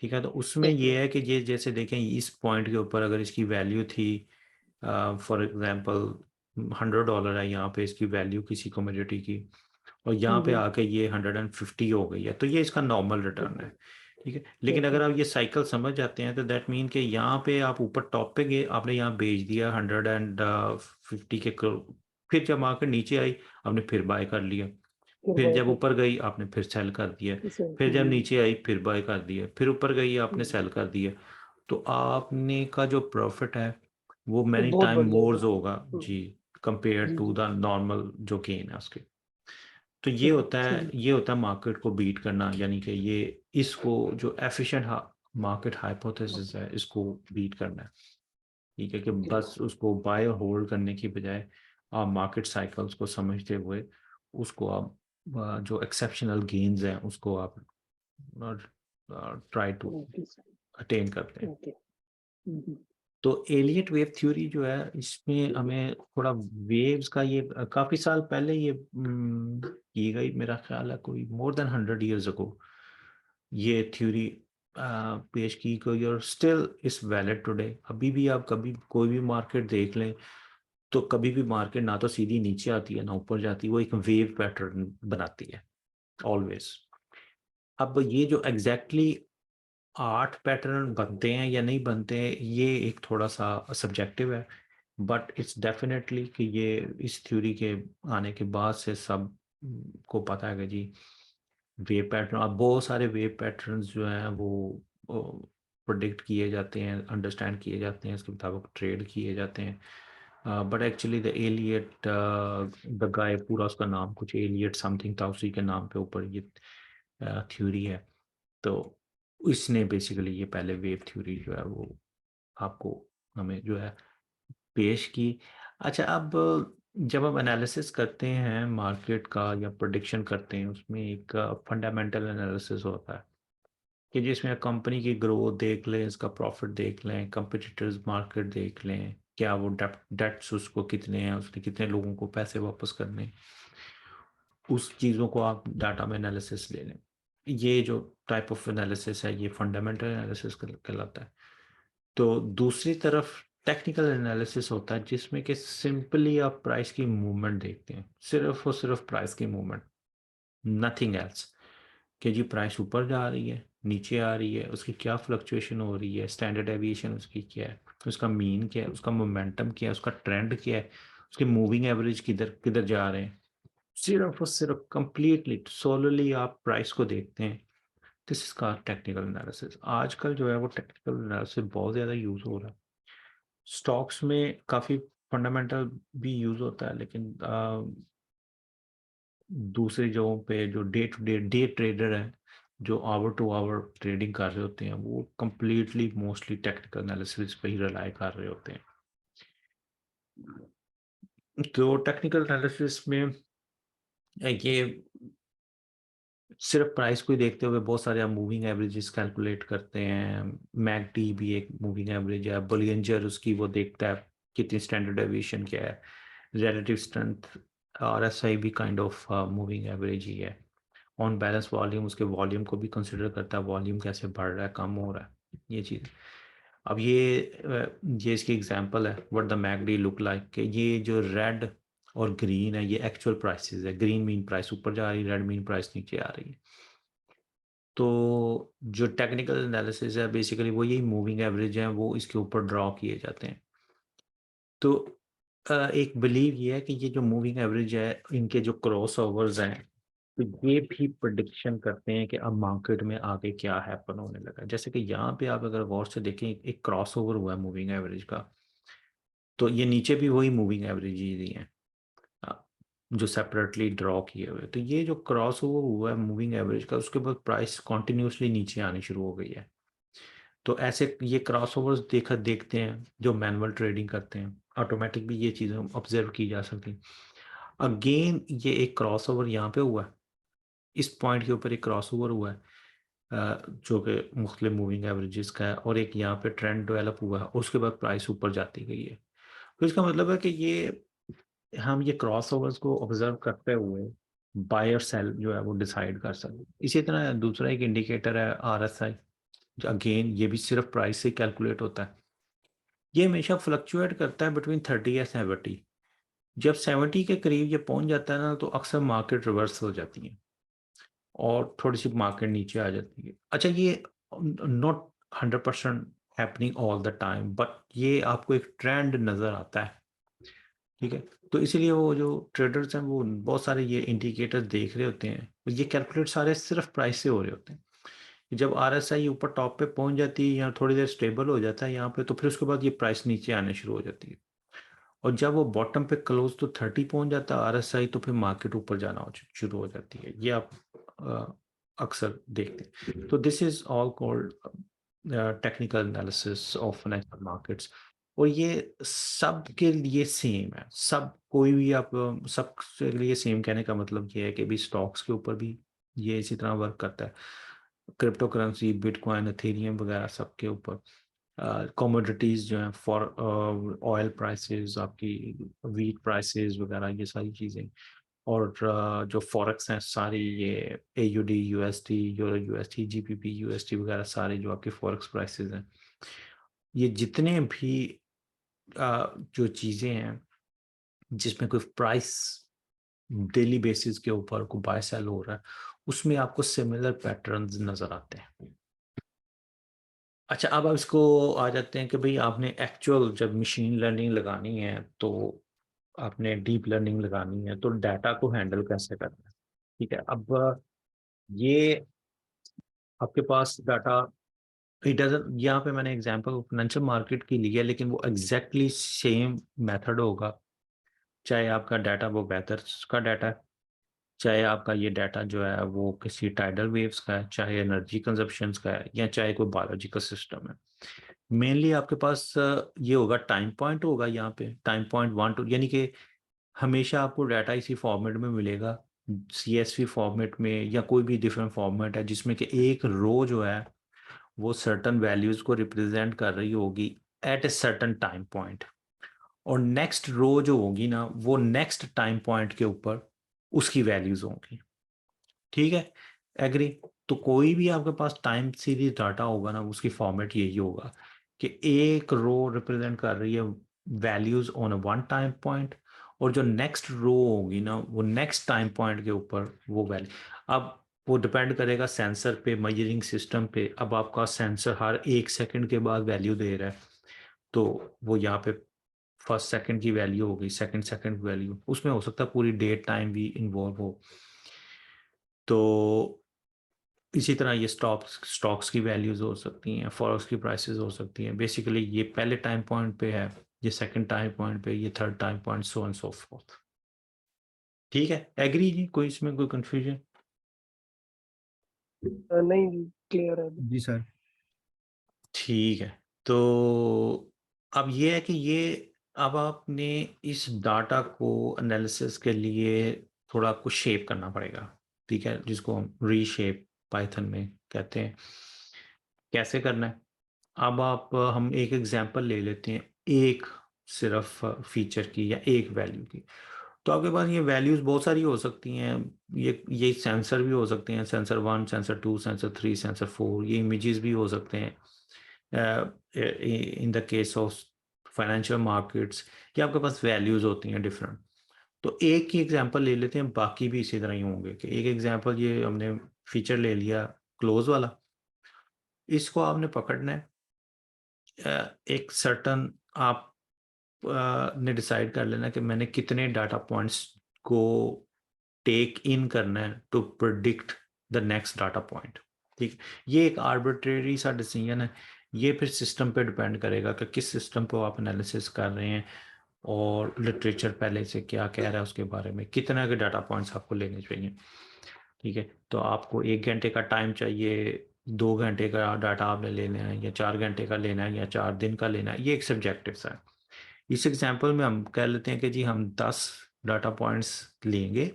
ठीक है, तो उसमें सही ये है। है कि ये जैसे देखें इस पॉइंट के ऊपर अगर इसकी वैल्यू थी फॉर एग्जांपल $100 है यहाँ पे इसकी वैल्यू किसी कमोडिटी की, और यहाँ पे हम्म। आके ये 150 हो गई है, तो ये इसका नॉर्मल रिटर्न है। ठीक है, लेकिन अगर ओके। आप ये साइकिल समझ जाते हैं तो दैट मीन कि यहाँ पे आप ऊपर टॉप पे गए, आपने यहाँ बेच दिया 150 के फिर जब मार्केट नीचे आई आपने फिर बाय कर लिया, फिर फिर बाय जब कर ऊपर गई आपने फिर सेल कर दिया, इसे। फिर जब नीचे आई फिर बाय कर दिया, फिर ऊपर गई आपने हम्म, सेल कर दिया। तो आपने का जो प्रॉफिट है वो वो मैनी बहुत टाइम बढ़ मोर जाएगा। होगा हम्म, जी, compare G to G. The normal जो गेन है उसके। तो सही सही। ये होता है मार्केट को बीट करना, यानी कि ये इसको जो एफिशिएंट मार्केट हाइपोथेसिस है इसको बीट करना है। ठीक है, कि ओके। बस उसको बाय और होल्ड करने की बजाय आप मार्केट साइकिल्स को समझते हुए उसको आप जो एक्सेप्शनल गेन्स हैं उसको आप try to okay sir. Attain करते हैं। ओके। तो एलियट वेव थ्योरी जो है इसमें हमें थोड़ा वेव्स का ये काफी साल पहले ये की गई, मेरा ख्याल है कोई मोर देन 100 years ago ये थ्योरी पेश की गई और स्टिल इज वैलिड टुडे। अभी भी आप कभी कोई भी मार्केट देख लें तो कभी भी मार्केट ना तो सीधी नीचे आती है ना ऊपर जाती है, वो एक वेव पैटर्न बनाती है ऑलवेज। अब ये जो एग्जैक्टली 8 पैटर्न बनते हैं या नहीं बनते हैं ये एक थोड़ा सा सब्जेक्टिव है, बट इट्स डेफिनेटली कि ये इस थ्योरी के आने के बाद से सब को पता है कि जी वेव पैटर्न, अब बहुत सारे वेव पैटर्न्स जो हैं वो प्रोडिक्ट किए जाते हैं, अंडरस्टैंड किए जाते हैं, इसके मुताबिक ट्रेड किए जाते हैं। But actually the Elliott the guy, पूरा उसका नाम कुछ एलियट समथिंग था, उसी के नाम पे ऊपर ये थ्योरी है। तो इसने बेसिकली ये पहले वेव थ्योरी जो है वो आपको हमें जो है पेश की। अच्छा, अब जब हम एनालिसिस करते हैं मार्केट का या प्रोडिक्शन करते हैं उसमें एक फंडामेंटल एनालिसिस होता है कि जिसमें कंपनी की ग्रोथ देख लें, इसका प्रॉफिट देख लें, कंपटीटर्स मार्केट देख लें, क्या वो डेट्स उसको कितने हैं, उसने कितने लोगों को पैसे वापस करने, उस चीज़ों को आप डाटा में एनालिसिस ले लें। ये जो टाइप ऑफ एनालिसिस है ये फंडामेंटल एनालिसिस कहलाता है। तो दूसरी तरफ टेक्निकल एनालिसिस होता है जिसमें कि सिंपली आप प्राइस की मूवमेंट देखते हैं, सिर्फ और सिर्फ प्राइस की मूवमेंट, नथिंग एल्स। कि जी प्राइस ऊपर जा रही है, नीचे आ रही है, उसकी क्या फ्लक्चुएशन हो रही है, स्टैंडर्ड डेविएशन उसकी क्या है, उसका मीन क्या है, उसका मोमेंटम क्या है, उसका ट्रेंड क्या है, उसके मूविंग एवरेज किधर किधर जा रहे हैं। सिर्फ और सिर्फ कंप्लीटली सोलली आप प्राइस को देखते हैं। दिस इज का टेक्निकल एनालिसिस। आजकल जो है वो टेक्निकल एनालिसिस बहुत ज़्यादा यूज़ हो रहा है। स्टॉक्स में काफ़ी फंडामेंटल भी यूज़ होता है, लेकिन दूसरी जगहों पे जो डे टू डे ट्रेडर हैं जो आवर टू आवर ट्रेडिंग कर रहे होते हैं वो कंप्लीटली मोस्टली टेक्निकल एनालिसिस पे ही रिलाई कर रहे होते हैं। तो टेक्निकल एनालिसिस में ये सिर्फ प्राइस को ही देखते हुए बहुत सारे आप मूविंग एवरेजेस कैलकुलेट करते हैं। मैकडी भी एक मूविंग एवरेज है, बोलियंजर उसकी वो देखता है कितनी स्टैंडर्ड डेविएशन क्या है, रिलेटिव स्ट्रेंथ आरएसआई भी काइंड ऑफ मूविंग एवरेज ही है। ऑन बैलेंस वॉल्यूम उसके वॉल्यूम को भी कंसिडर करता है, वॉल्यूम कैसे बढ़ रहा है कम हो रहा है ये चीज़। अब ये इसकी एग्जांपल है what the McD look like कि ये जो रेड और ग्रीन है ये एक्चुअल प्राइसेस है, ग्रीन मीन प्राइस ऊपर जा रही है, रेड मीन प्राइस नीचे आ रही है। तो जो टेक्निकल एनालिसिस है बेसिकली वो यही मूविंग एवरेज है वो इसके ऊपर ड्रॉ किए जाते हैं। तो एक बिलीव ये है कि ये जो मूविंग एवरेज है इनके जो क्रॉस ओवर्स हैं तो ये भी प्रिडिक्शन करते हैं कि अब मार्केट में आगे क्या हैपन होने लगा है। जैसे कि यहाँ पे आप अगर गौर से देखें एक क्रॉस ओवर हुआ है मूविंग एवरेज का, तो ये नीचे भी वही मूविंग एवरेज ही दी है जो सेपरेटली ड्रॉ किए हुए। तो ये जो क्रॉस ओवर हुआ है मूविंग एवरेज का उसके बाद प्राइस कॉन्टिन्यूसली नीचे आनी शुरू हो गई है। तो ऐसे ये क्रॉस ओवर्स देखते हैं जो मैनुअल ट्रेडिंग करते हैं, ऑटोमेटिक भी ये चीज़ें ऑब्जर्व की जा सकती हैं। अगेन ये एक क्रॉस ओवर यहाँ पे हुआ है, इस पॉइंट के ऊपर एक क्रॉस ओवर हुआ है जो कि मुख्तलिफ मूविंग एवरेजेस का है, और एक यहाँ पे ट्रेंड डेवलप हुआ है, उसके बाद प्राइस ऊपर जाती गई है। तो इसका मतलब है कि ये हम ये क्रॉस ओवर्स को ऑब्जर्व करते हुए बाय और सेल जो है वो डिसाइड कर सकते हैं। इसी तरह दूसरा एक इंडिकेटर है आरएसआई, अगेन ये भी सिर्फ प्राइस से कैलकुलेट होता है। ये हमेशा फ्लक्चुएट करता है बिटवीन 30 या 70। जब 70 के करीब ये पहुंच जाता है ना तो अक्सर मार्केट रिवर्स हो जाती है और थोड़ी सी मार्केट नीचे आ जाती है। अच्छा, ये not 100% happening all the time, but ये आपको एक ट्रेंड नज़र आता है। ठीक है, तो इसीलिए वो जो ट्रेडर्स हैं वो बहुत सारे ये इंडिकेटर्स देख रहे होते हैं, ये कैलकुलेट सारे सिर्फ प्राइस से हो रहे होते हैं। जब आरएसआई ऊपर टॉप पे पहुंच जाती है या थोड़ी देर स्टेबल हो जाता है यहाँ पे, तो फिर उसके बाद ये प्राइस नीचे आने शुरू हो जाती है। और जब वो बॉटम पे क्लोज तो 30 पहुंच जाता है आरएसआई, तो फिर मार्केट ऊपर जाना शुरू हो जाती है। ये आप अक्सर देखते हैं। तो this is all called technical analysis of financial markets. और ये सबके लिए सेम है, सब कोई भी आप सबके लिए सेम कहने का मतलब ये है कि भी स्टॉक्स के ऊपर भी ये इसी तरह वर्क करता है, क्रिप्टो करेंसी, बिटकॉइन, एथेरियम वगैरह सबके ऊपर। कमोडिटीज जो है फॉर ऑयल प्राइसेस, आपकी वीट प्राइसेस वगैरह, ये सारी चीज़ें, और जो फॉरेक्स हैं सारी, ये AUD, USD, euro USD, GBP USD वगैरह, सारे जो आपके फॉरेक्स प्राइसेस हैं, ये जितने भी जो चीज़ें हैं जिसमें कोई प्राइस डेली बेसिस के ऊपर को बाय सेल हो रहा है, उसमें आपको सिमिलर पैटर्न्स नजर आते हैं। अच्छा, अब आप इसको आ जाते हैं कि भाई आपने एक्चुअल जब मशीन लर्निंग लगानी है, तो आपने डीप लर्निंग लगानी है, तो डाटा को हैंडल कैसे करना है। ठीक है, अब ये आपके पास डाटा, इट डजंट, यहाँ पे मैंने एग्जांपल फाइनेंशियल मार्केट की ली है, लेकिन वो एग्जैक्टली सेम मेथड होगा, चाहे आपका डाटा वो वेदर का डाटा है, चाहे आपका ये डाटा जो है वो किसी टाइडल वेव्स का है, चाहे एनर्जी कंजप्शन का है, या चाहे कोई बायोलॉजिकल सिस्टम है। मेनली आपके पास ये होगा, टाइम पॉइंट होगा यहाँ पे, टाइम पॉइंट 1 2, यानी कि हमेशा आपको डाटा इसी फॉर्मेट में मिलेगा, CSV फॉर्मेट में, या कोई भी डिफरेंट फॉर्मेट है जिसमें कि एक रो जो है वो सर्टन वैल्यूज को रिप्रेजेंट कर रही होगी at a certain time point, और नेक्स्ट रो जो होगी ना वो नेक्स्ट टाइम पॉइंट के ऊपर उसकी वैल्यूज होंगी। ठीक है, एग्री। तो कोई भी आपके पास टाइम सीरीज डाटा होगा ना, उसकी फॉर्मेट यही होगा कि एक रो रिप्रेजेंट कर रही है values on a one time point, और जो नेक्स्ट रो होगी ना वो नेक्स्ट टाइम पॉइंट के ऊपर वो वैल्यू। अब वो डिपेंड करेगा सेंसर पे, मेजरिंग सिस्टम पे। अब आपका सेंसर हर 1 सेकंड के बाद वैल्यू दे रहा है, तो वो यहाँ पे फर्स्ट सेकंड की वैल्यू होगी, सेकंड सेकंड वैल्यू, उसमें हो सकता है पूरी डेट टाइम भी इन्वॉल्व हो। तो इसी तरह ये स्टॉक्स की वैल्यूज हो सकती हैं, फॉरेक्स की प्राइसेस हो सकती हैं। बेसिकली ये पहले टाइम पॉइंट पे है, ये सेकंड टाइम पॉइंट पे, ये third time point, so and so fourth. ठीक है, एग्री जी, कोई इसमें कोई कंफ्यूजन? नहीं जी, क्लियर है। जी सर। ठीक है, तो अब ये है कि ये, अब आपने इस डाटा को एनालिसिस के लिए थोड़ा आपको शेप करना पड़ेगा। ठीक है, जिसको हम रीशेप पाइथन में कहते हैं। कैसे करना है? अब आप हम एक एग्जांपल ले लेते हैं, एक सिर्फ फीचर की या एक वैल्यू की। तो आपके पास ये वैल्यूज बहुत सारी हो सकती हैं। ये सेंसर भी हो सकते हैं, सेंसर 1, सेंसर 2, सेंसर 3, सेंसर 4। ये इमेजेस भी हो सकते हैं in the case of financial markets. ये आपके पास वैल्यूज होती हैं डिफरेंट। तो एक ही एग्जांपल ले लेते हैं, बाकी भी इसी तरह ही होंगे कि एक एग्जांपल, ये हमने फीचर ले लिया क्लोज वाला, इसको आपने पकड़ना है। एक सर्टन आप ने डिसाइड कर लेना कि मैंने कितने डाटा पॉइंट्स को टेक इन करना है to predict the next data point. ठीक, ये एक आर्बिट्रेरी सा डिसीजन है। ये फिर सिस्टम पे डिपेंड करेगा कि किस सिस्टम को आप एनालिसिस कर रहे हैं, और लिटरेचर पहले से क्या कह रहा है उसके बारे में, कितना के डाटा पॉइंट्स आपको लेने चाहिए। ठीक है, तो आपको 1 घंटे का टाइम चाहिए, 2 घंटे का डाटा आपने लेना है, या 4 घंटे का लेना है, या 4 दिन का लेना है, ये एक सब्जेक्टिव सा है। इस एग्जाम्पल में हम कह लेते हैं कि जी हम 10 डाटा पॉइंट्स लेंगे,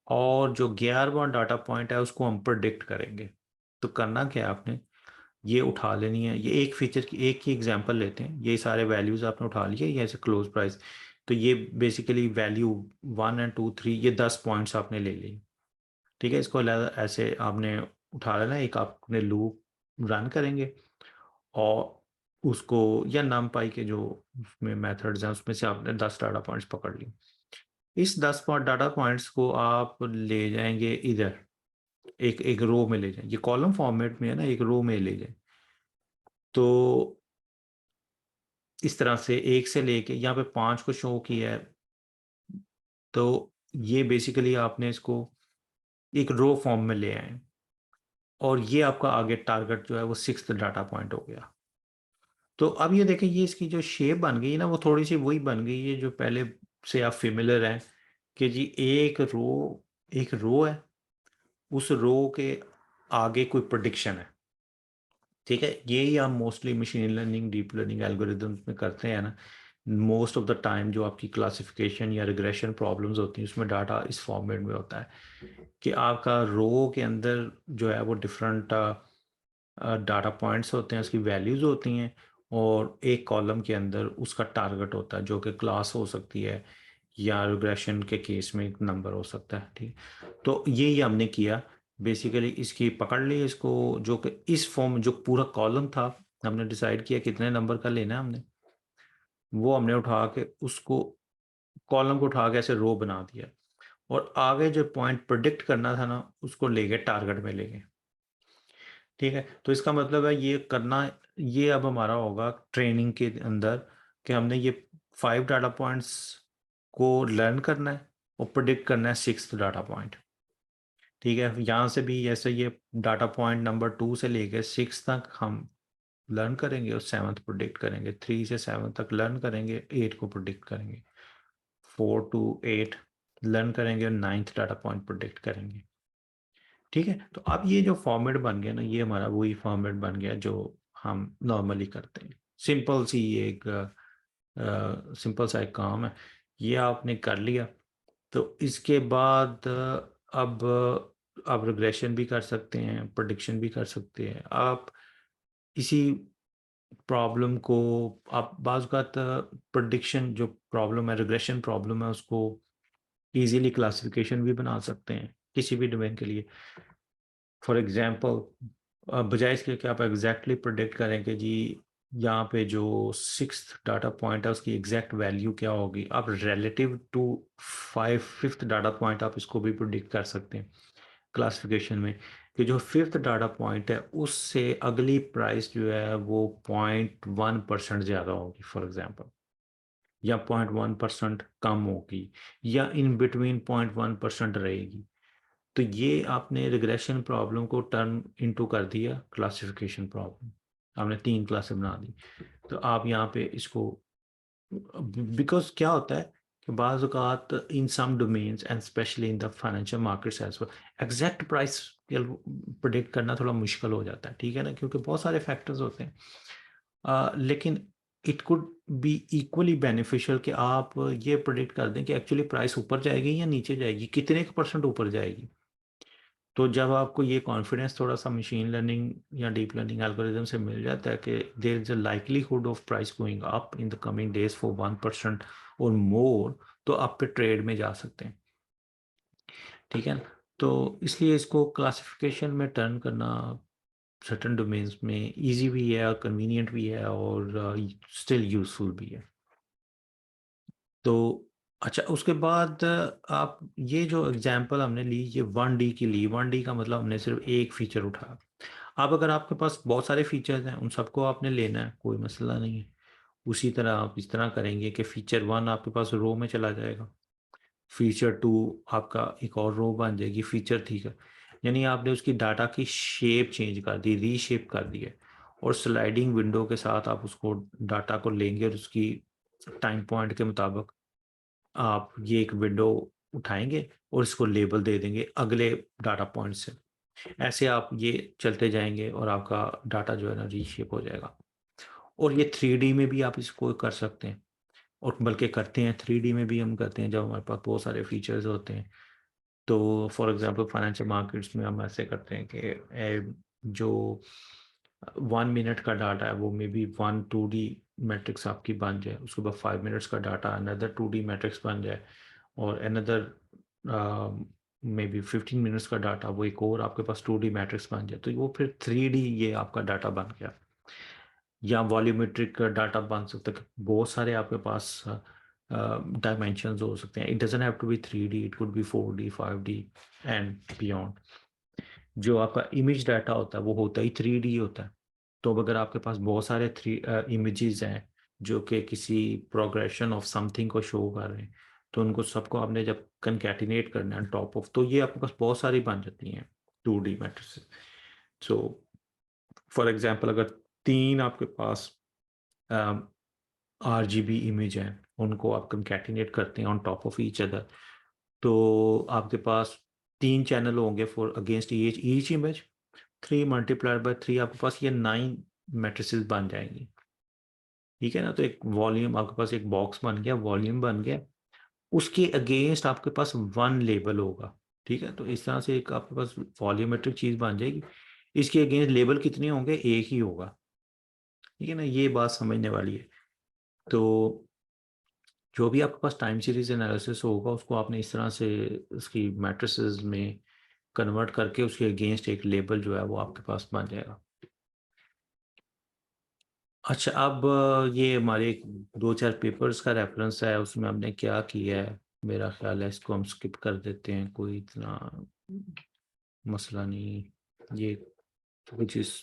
और जो 11वां डाटा पॉइंट है उसको हम प्रिडिक्ट करेंगे। तो करना क्या है आपने, ये उठा लेनी है, ये एक फीचर की एक ही एग्जांपल लेते हैं, ये सारे वैल्यूज आपने उठा लिए, ये ऐसे क्लोज प्राइस। तो ये बेसिकली वैल्यू 1 और 2 3, ये 10 पॉइंट्स आपने ले लिए। ठीक है, इसको ऐसे आपने उठा लेना, एक आपने लूप रन करेंगे, और उसको, या numpy के जो उसमें मेथड्स हैं उसमें से आपने 10 डाटा पॉइंट्स पकड़ लिए। इस 10 डाटा पॉइंट्स को आप ले जाएंगे इधर, एक एक रो में ले जाएं, ये कॉलम फॉर्मेट में है ना, एक रो में ले जाएं। तो इस तरह से एक से लेके यहाँ पे 5 को शो किया है, तो ये बेसिकली आपने इसको एक रो फॉर्म में ले आए, और ये आपका आगे टारगेट जो है वो 6th डाटा पॉइंट हो गया। तो अब ये देखें, ये इसकी जो शेप बन गई है ना, वो थोड़ी सी वही बन गई है जो पहले से आप फेमिलियर हैं, कि जी एक रो है, उस रो के आगे कोई प्रेडिक्शन है। ठीक है, यही हम mostly machine learning, deep learning algorithms में करते हैं ना। मोस्ट ऑफ द टाइम जो आपकी क्लासिफिकेशन या रिग्रेशन प्रॉब्लम्स होती हैं उसमें डाटा इस फॉर्मेट में होता है कि आपका रो के अंदर जो है वो डिफरेंट डाटा पॉइंट्स होते हैं, उसकी वैल्यूज़ होती हैं, और एक कॉलम के अंदर उसका टारगेट होता है जो कि क्लास हो सकती है या रिग्रेशन के केस में एक नंबर हो सकता है। ठीक, तो यही हमने किया बेसिकली, इसकी पकड़ ली इसको, जो कि इस फॉर्म जो पूरा कॉलम था हमने डिसाइड किया कितने नंबर का लेना है हमने, वो हमने उठा के उसको कॉलम को उठा के ऐसे रो बना दिया, और आगे जो पॉइंट प्रिडिक्ट करना था ना उसको लेके टारगेट में ले गए। ठीक है, तो इसका मतलब है ये करना, ये अब हमारा होगा ट्रेनिंग के अंदर कि हमने ये 5 डाटा पॉइंट्स को लर्न करना है और प्रिडिक्ट करना है 6th डाटा पॉइंट। ठीक है, यहाँ से भी ऐसे ये डाटा पॉइंट नंबर 2 से लेकर 6 तक हम लर्न करेंगे और 7th प्रिडिक्ट करेंगे, 3 से 7 तक लर्न करेंगे, 8 को प्रिडिक्ट करेंगे, 4 to 8 लर्न करेंगे और 9th डाटा पॉइंट प्रिडिक्ट करेंगे। ठीक है, तो अब ये जो फॉर्मेट बन गया ना, ये हमारा वही फॉर्मेट बन गया जो हम नॉर्मली करते हैं। सिंपल सी एक सिंपल सा एक काम है, ये आपने कर लिया। तो इसके बाद आप रिग्रेशन भी कर सकते हैं, प्रेडिक्शन भी कर सकते हैं। आप इसी प्रॉब्लम को आप बाज़ औक़ात प्रेडिक्शन जो प्रॉब्लम है, रिग्रेशन प्रॉब्लम है, उसको ईज़िली क्लासिफिकेशन भी बना सकते हैं किसी भी डोमेन के लिए। फॉर एग्जांपल बजाय इसके कि आप एग्जैक्टली प्रेडिक्ट करें कि जी यहाँ पे जो 6th डाटा पॉइंट है उसकी एग्जैक्ट वैल्यू क्या होगी, आप relative to 5th data point आप इसको भी प्रेडिक्ट कर सकते हैं क्लासिफिकेशन में, कि जो 5th डाटा पॉइंट है उससे अगली प्राइस जो है वो 0.1% ज़्यादा होगी फॉर एग्जांपल, या 0.1% कम होगी, या इन बिटवीन 0.1% रहेगी। तो ये आपने रिग्रेशन प्रॉब्लम को टर्न इनटू कर दिया क्लासिफिकेशन प्रॉब्लम। आपने 3 क्लासें बना दी। तो आप यहाँ पे इसको, बिकॉज़ क्या होता है कि बाज़ औक़ात in some domains and specially in the financial markets as well, exact price predict करना थोड़ा मुश्किल हो जाता है, ठीक है ना? क्योंकि बहुत सारे फैक्टर्स होते हैं। लेकिन it could be equally beneficial कि आप ये प्रेडिक्ट कर दें कि एक्चुअली प्राइस ऊपर जाएगी या नीचे जाएगी, कितने % ऊपर जाएगी। तो जब आपको ये कॉन्फिडेंस थोड़ा-सा मशीन लर्निंग या डीप लर्निंग एल्गोरिदम से मिल जाता है कि there is a likelihood of price going up in the coming days for 1% और मोर, तो आप फिर ट्रेड में जा सकते हैं। ठीक है ना? तो इसलिए इसको क्लासिफिकेशन में टर्न करना सर्टेन डोमेन्स में ईज़ी भी है और कन्वीनिएंट भी है और स्टिल यूज़फुल भी है। तो अच्छा, उसके बाद आप ये जो एग्जांपल हमने ली ये 1D की ली, 1D का मतलब हमने सिर्फ एक फीचर उठाया। अब अगर आपके पास बहुत सारे फीचर्स हैं, उन सबको आपने लेना है, कोई मसला नहीं है। उसी तरह आप इस तरह करेंगे कि फीचर 1 आपके पास रो में चला जाएगा, फीचर 2 आपका एक और रो बन जाएगी, फीचर 3 का, यानी आपने उसकी डाटा की शेप चेंज कर दी, रीशेप कर दी है, और स्लाइडिंग विंडो के साथ आप उसको डाटा को लेंगे और उसकी टाइम पॉइंट के मुताबिक आप ये एक विंडो उठाएँगे और इसको लेबल दे देंगे अगले डाटा पॉइंट से। ऐसे आप ये चलते जाएँगे और आपका डाटा जो है ना रीशेप हो जाएगा। और ये 3D में भी आप इसको कर सकते हैं, और बल्कि करते हैं, 3D में भी हम करते हैं जब हमारे पास बहुत सारे फीचर्स होते हैं। तो फॉर एग्ज़ाम्पल फाइनेंशियल मार्केट्स में हम ऐसे करते हैं कि जो 1 मिनट का डाटा है वो मे बी 1 2D मैट्रिक्स आपकी बन जाए, उसके बाद 5 मिनट्स का डाटा अनदर 2D मैट्रिक्स बन जाए, और अनदर मे बी 15 मिनट्स का डाटा वो एक और आपके पास 2D मैट्रिक्स बन जाए, तो वो फिर 3D ये आपका डाटा बन गया। या वॉल्यूमेट्रिक डाटा बन सकता है, बहुत सारे आपके पास डायमेंशंस हो सकते हैं। It doesn't have to be 3D, it could be 4D 5D and beyond. जो आपका इमेज डाटा होता है वो होता ही 3D होता है। तो अब अगर आपके पास बहुत सारे इमेजेस हैं जो कि किसी प्रोग्रेशन ऑफ समथिंग को शो कर रहे हैं, तो उनको सबको आपने जब कंकैटिनेट करना है टॉप ऑफ, तो ये आपके पास बहुत सारी बन जाती हैं 2D matrices. So for example अगर 3 आपके पास आरजीबी इमेज है, उनको आप कंकैटिनेट करते हैं on top of each other, तो आपके पास 3 चैनल होंगे for against each each image, 3 multiplied by 3 आपके पास ये 9 मैट्रिसेस बन जाएंगी, ठीक है ना। तो एक वॉल्यूम आपके पास, एक बॉक्स बन गया, वॉल्यूम बन गया, उसके अगेंस्ट आपके पास 1 लेबल होगा, ठीक है। तो इस तरह से एक आपके पास वॉल्यूमेट्रिक चीज बन जाएगी। इसके अगेंस्ट लेबल कितने होंगे, एक ही होगा, ठीक है ना। ये बात समझने वाली है। तो जो भी आपके पास टाइम सीरीज एनालिसिस होगा उसको आपने इस तरह से उसकी मैट्रिसेस में कन्वर्ट करके उसके अगेंस्ट एक लेबल जो है वो आपके पास बन जाएगा। अच्छा, अब ये हमारे एक 2-4 पेपर्स का रेफरेंस है, उसमें हमने क्या किया है, मेरा ख्याल है इसको हम स्किप कर देते हैं, कोई इतना मसला नहीं। ये कुछ इस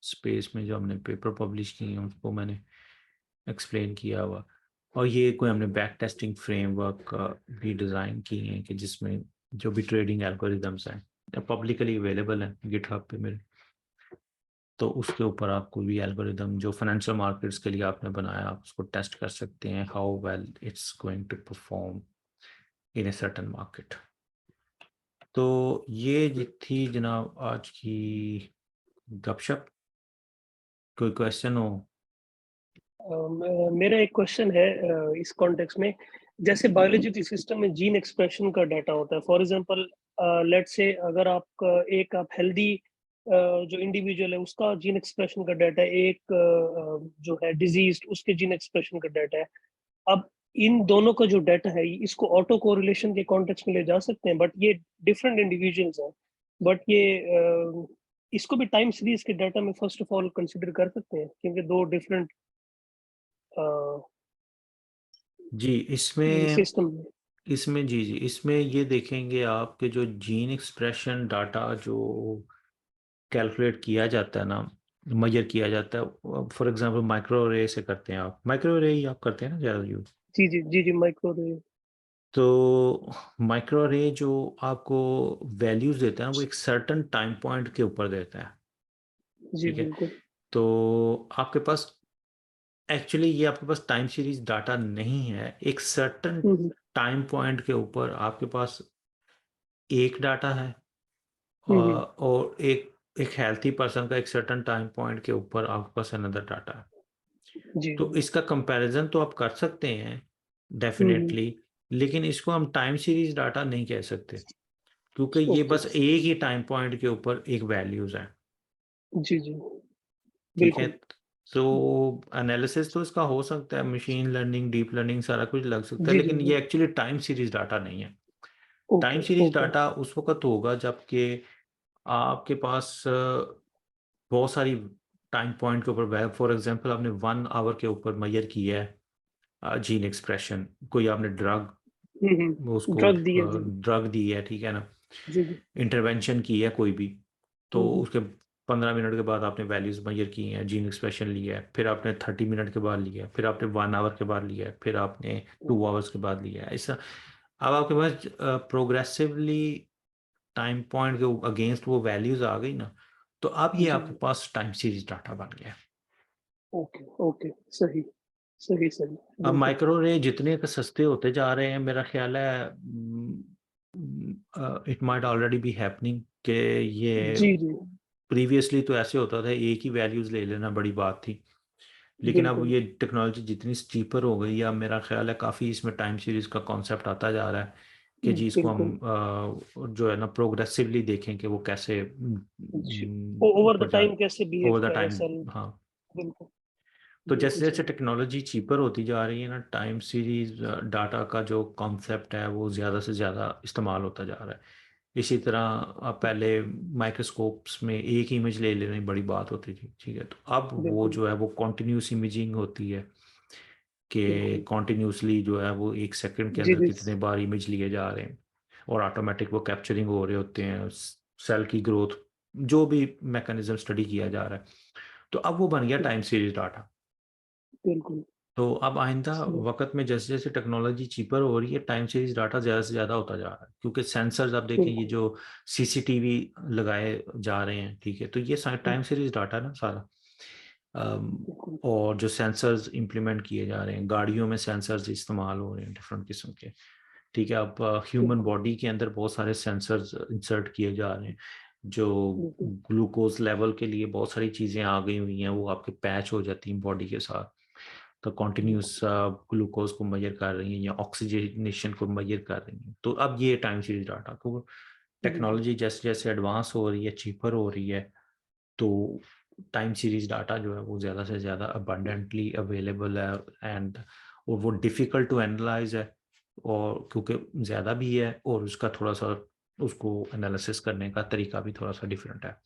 स्पेस में जो हमने पेपर पब्लिश किए हैं उसको मैंने एक्सप्लेन किया हुआ, और ये कोई हमने बैक टेस्टिंग फ्रेमवर्क भी डिज़ाइन किए हैं कि जिसमें जो भी ट्रेडिंग एल्गोरिदम्स हैं पब्लिकली अवेलेबल हैं गिटहब पे मेरे। तो उसके ऊपर आप कोई भी एल्गोरिदम जो फाइनेंशियल मार्केट्स के लिए आपने बनाया आप उसको टेस्ट कर सकते हैं, how well it's going to perform in a certain market. तो ये थी जनाब आज की गपशप। कोई क्वेश्चन हो? मेरा एक क्वेश्चन है इस कॉन्टेक्स्ट में। जैसे बायोलॉजी के सिस्टम में जीन एक्सप्रेशन का डाटा होता है, फॉर एग्जांपल लेट्स से अगर आप हेल्दी जो इंडिविजुअल है उसका जीन एक्सप्रेशन का डाटा है, एक जो है डिजीज उसके जीन एक्सप्रेशन का डाटा है। अब इन दोनों का जो डाटा है इसको ऑटो कोरिलेशन के कॉन्टेक्स्ट में ले जा सकते हैं, बट ये डिफरेंट इंडिविजुअल्स हैं। बट ये इसको भी टाइम सीरीज के डाटा में फर्स्ट ऑफ ऑल कंसिडर कर सकते हैं, क्योंकि दो डिफरेंट जी, इसमें सिस्टम में। इसमें जी जी इसमें ये देखेंगे आपके जो जीन एक्सप्रेशन डाटा जो कैलकुलेट किया जाता है ना, मेजर किया जाता है, फॉर एग्जांपल माइक्रो रे से करते हैं, आप माइक्रो रे ही आप करते हैं ना ज़्यादा यूज। जी जी जी जी, माइक्रो। तो माइक्रो रे जो आपको वैल्यूज देता है ना वो एक सर्टन टाइम पॉइंट के ऊपर देता है, जी ठीक है। बिल्कुल। तो आपके पास एक्चुअली ये आपके पास टाइम सीरीज डाटा नहीं है, एक सर्टन हम्म टाइम पॉइंट के ऊपर आपके पास एक डाटा है, हम्म, और एक एक हेल्थी पर्सन का एक सर्टन टाइम पॉइंट के ऊपर आपके पास अनदर डाटा है। जी तो जी। इसका कंपैरिजन तो आप कर सकते हैं हम्म। डेफिनेटली, लेकिन इसको हम टाइम सीरीज डाटा नहीं कह सकते, क्योंकि ये ओके। बस एक ही टाइम पॉइंट के ऊपर एक वैल्यूज है, जी जी ठीक है। बिल्कुल। तो एनालिसिस तो इसका हो सकता है, मशीन लर्निंग, डीप लर्निंग, सारा कुछ लग सकता है, जी जी लेकिन जी। ये एक्चुअली टाइम सीरीज डाटा नहीं है। Time okay series okay. Data उस वक्त होगा जबकि आपके पास बहुत सारी टाइम पॉइंट के ऊपर, फॉर एग्जांपल आपने 1 आवर के ऊपर मेजर किया है जीन एक्सप्रेशन, कोई आपने ड्रग उसको ड्रग दिए जी। ड्रग दी है, ठीक है ना, जी जी। इंटरवेंशन की है कोई भी, तो हम्म उसके 15 मिनट के बाद आपने वैल्यूज मेजर की हैं, जीन एक्सप्रेशन लिया है, फिर आपने 30 मिनट के बाद लिया है, फिर आपने 1 आवर के बाद लिया है, फिर आपने 2 आवर्स के बाद लिया है, ऐसा। अब आपके पास प्रोग्रेसिवली टाइम पॉइंट के अगेंस्ट वो वैल्यूज आ गई ना, तो अब ये जी। आपके पास टाइम सीरीज डाटा बन गया। Okay okay. सही सही सही। अब बिल्कुल। माइक्रो रे जितने के सस्ते होते जा रहे हैं, मेरा ख्याल है it might already be happening कि ये जी जी प्रीवियसली तो ऐसे होता था एक ही वैल्यूज ले लेना बड़ी बात थी, लेकिन अब बिल्कुल। ये टेक्नोलॉजी जितनी चीपर हो गई है, अब मेरा ख्याल है काफ़ी इसमें टाइम सीरीज का कॉन्सेप्ट आता जा रहा है कि जी इसको हम बिल्कुल। जो है ना प्रोग्रेसिवली देखें कि वो कैसे जी। ओवर द ऊपर जा टाइम कैसे बिहेव ओवर द कर रहा है टाइम। सेल। हाँ, बिल्कुल। तो बिल्कुल जैसे जैसे सही। टेक्नोलॉजी चीपर होती जा रही है ना, टाइम सीरीज डाटा का जो कॉन्सेप्ट है वो ज़्यादा से ज़्यादा इस्तेमाल होता जा रहा है। इसी तरह अब पहले माइक्रोस्कोप्स में एक इमेज ले लेने बड़ी बात होती थी, ठीक है, तो अब वो बिल्कुल जो है वो कॉन्टिन्यूस इमेजिंग होती है कि बिल्कुल। कॉन्टिन्यूसली जो है वो 1 सेकंड के जी अंदर जी कितने बार इमेज लिए जा रहे हैं, और ऑटोमेटिक वो कैप्चरिंग हो रहे होते हैं, सेल की ग्रोथ, जो भी मैकेनिज्म स्टडी किया जा रहा है। तो अब वो बन गया टाइम सीरीज डाटा। बिल्कुल तो अब आइंदा सही। वक्त में जैसे जैसे टेक्नोलॉजी चीपर हो रही है, टाइम सीरीज डाटा ज़्यादा से ज़्यादा होता जा रहा है, क्योंकि सेंसर्स आप देखें, ये बिल्कुल जो सीसीटीवी लगाए जा रहे हैं, ठीक है, तो ये टाइम सीरीज डाटा ना सारा। बिल्कुल। और जो सेंसर्स इंप्लीमेंट किए जा रहे हैं, गाड़ियों में सेंसर्स इस्तेमाल हो रहे हैं डिफरेंट किस्म के, ठीक है। अब ह्यूमन बिल्कुल बॉडी के अंदर बहुत सारे सेंसर्स इंसर्ट किए जा रहे हैं। जो बिल्कुल। ग्लूकोज लेवल के लिए बहुत सारी चीज़ें आ गई हुई हैं, वो आपके पैच हो जाती हैं बॉडी के साथ, तो कॉन्टिन्यूस ग्लूकोज को मेजर कर रही हैं या ऑक्सीजनेशन को मेजर कर रही हैं। तो अब ये टाइम सीरीज डाटा, तो बिल्कुल। टेक्नोलॉजी जैसे जैसे एडवांस हो रही है, चीपर हो रही है, तो टाइम सीरीज डाटा जो है वो ज़्यादा से ज़्यादा अबंडेंटली अवेलेबल है, एंड और वो डिफ़िकल्ट टू एनालाइज है, और क्योंकि ज़्यादा भी है और उसका थोड़ा सा उसको एनालिसिस करने का तरीका भी थोड़ा सा डिफरेंट है।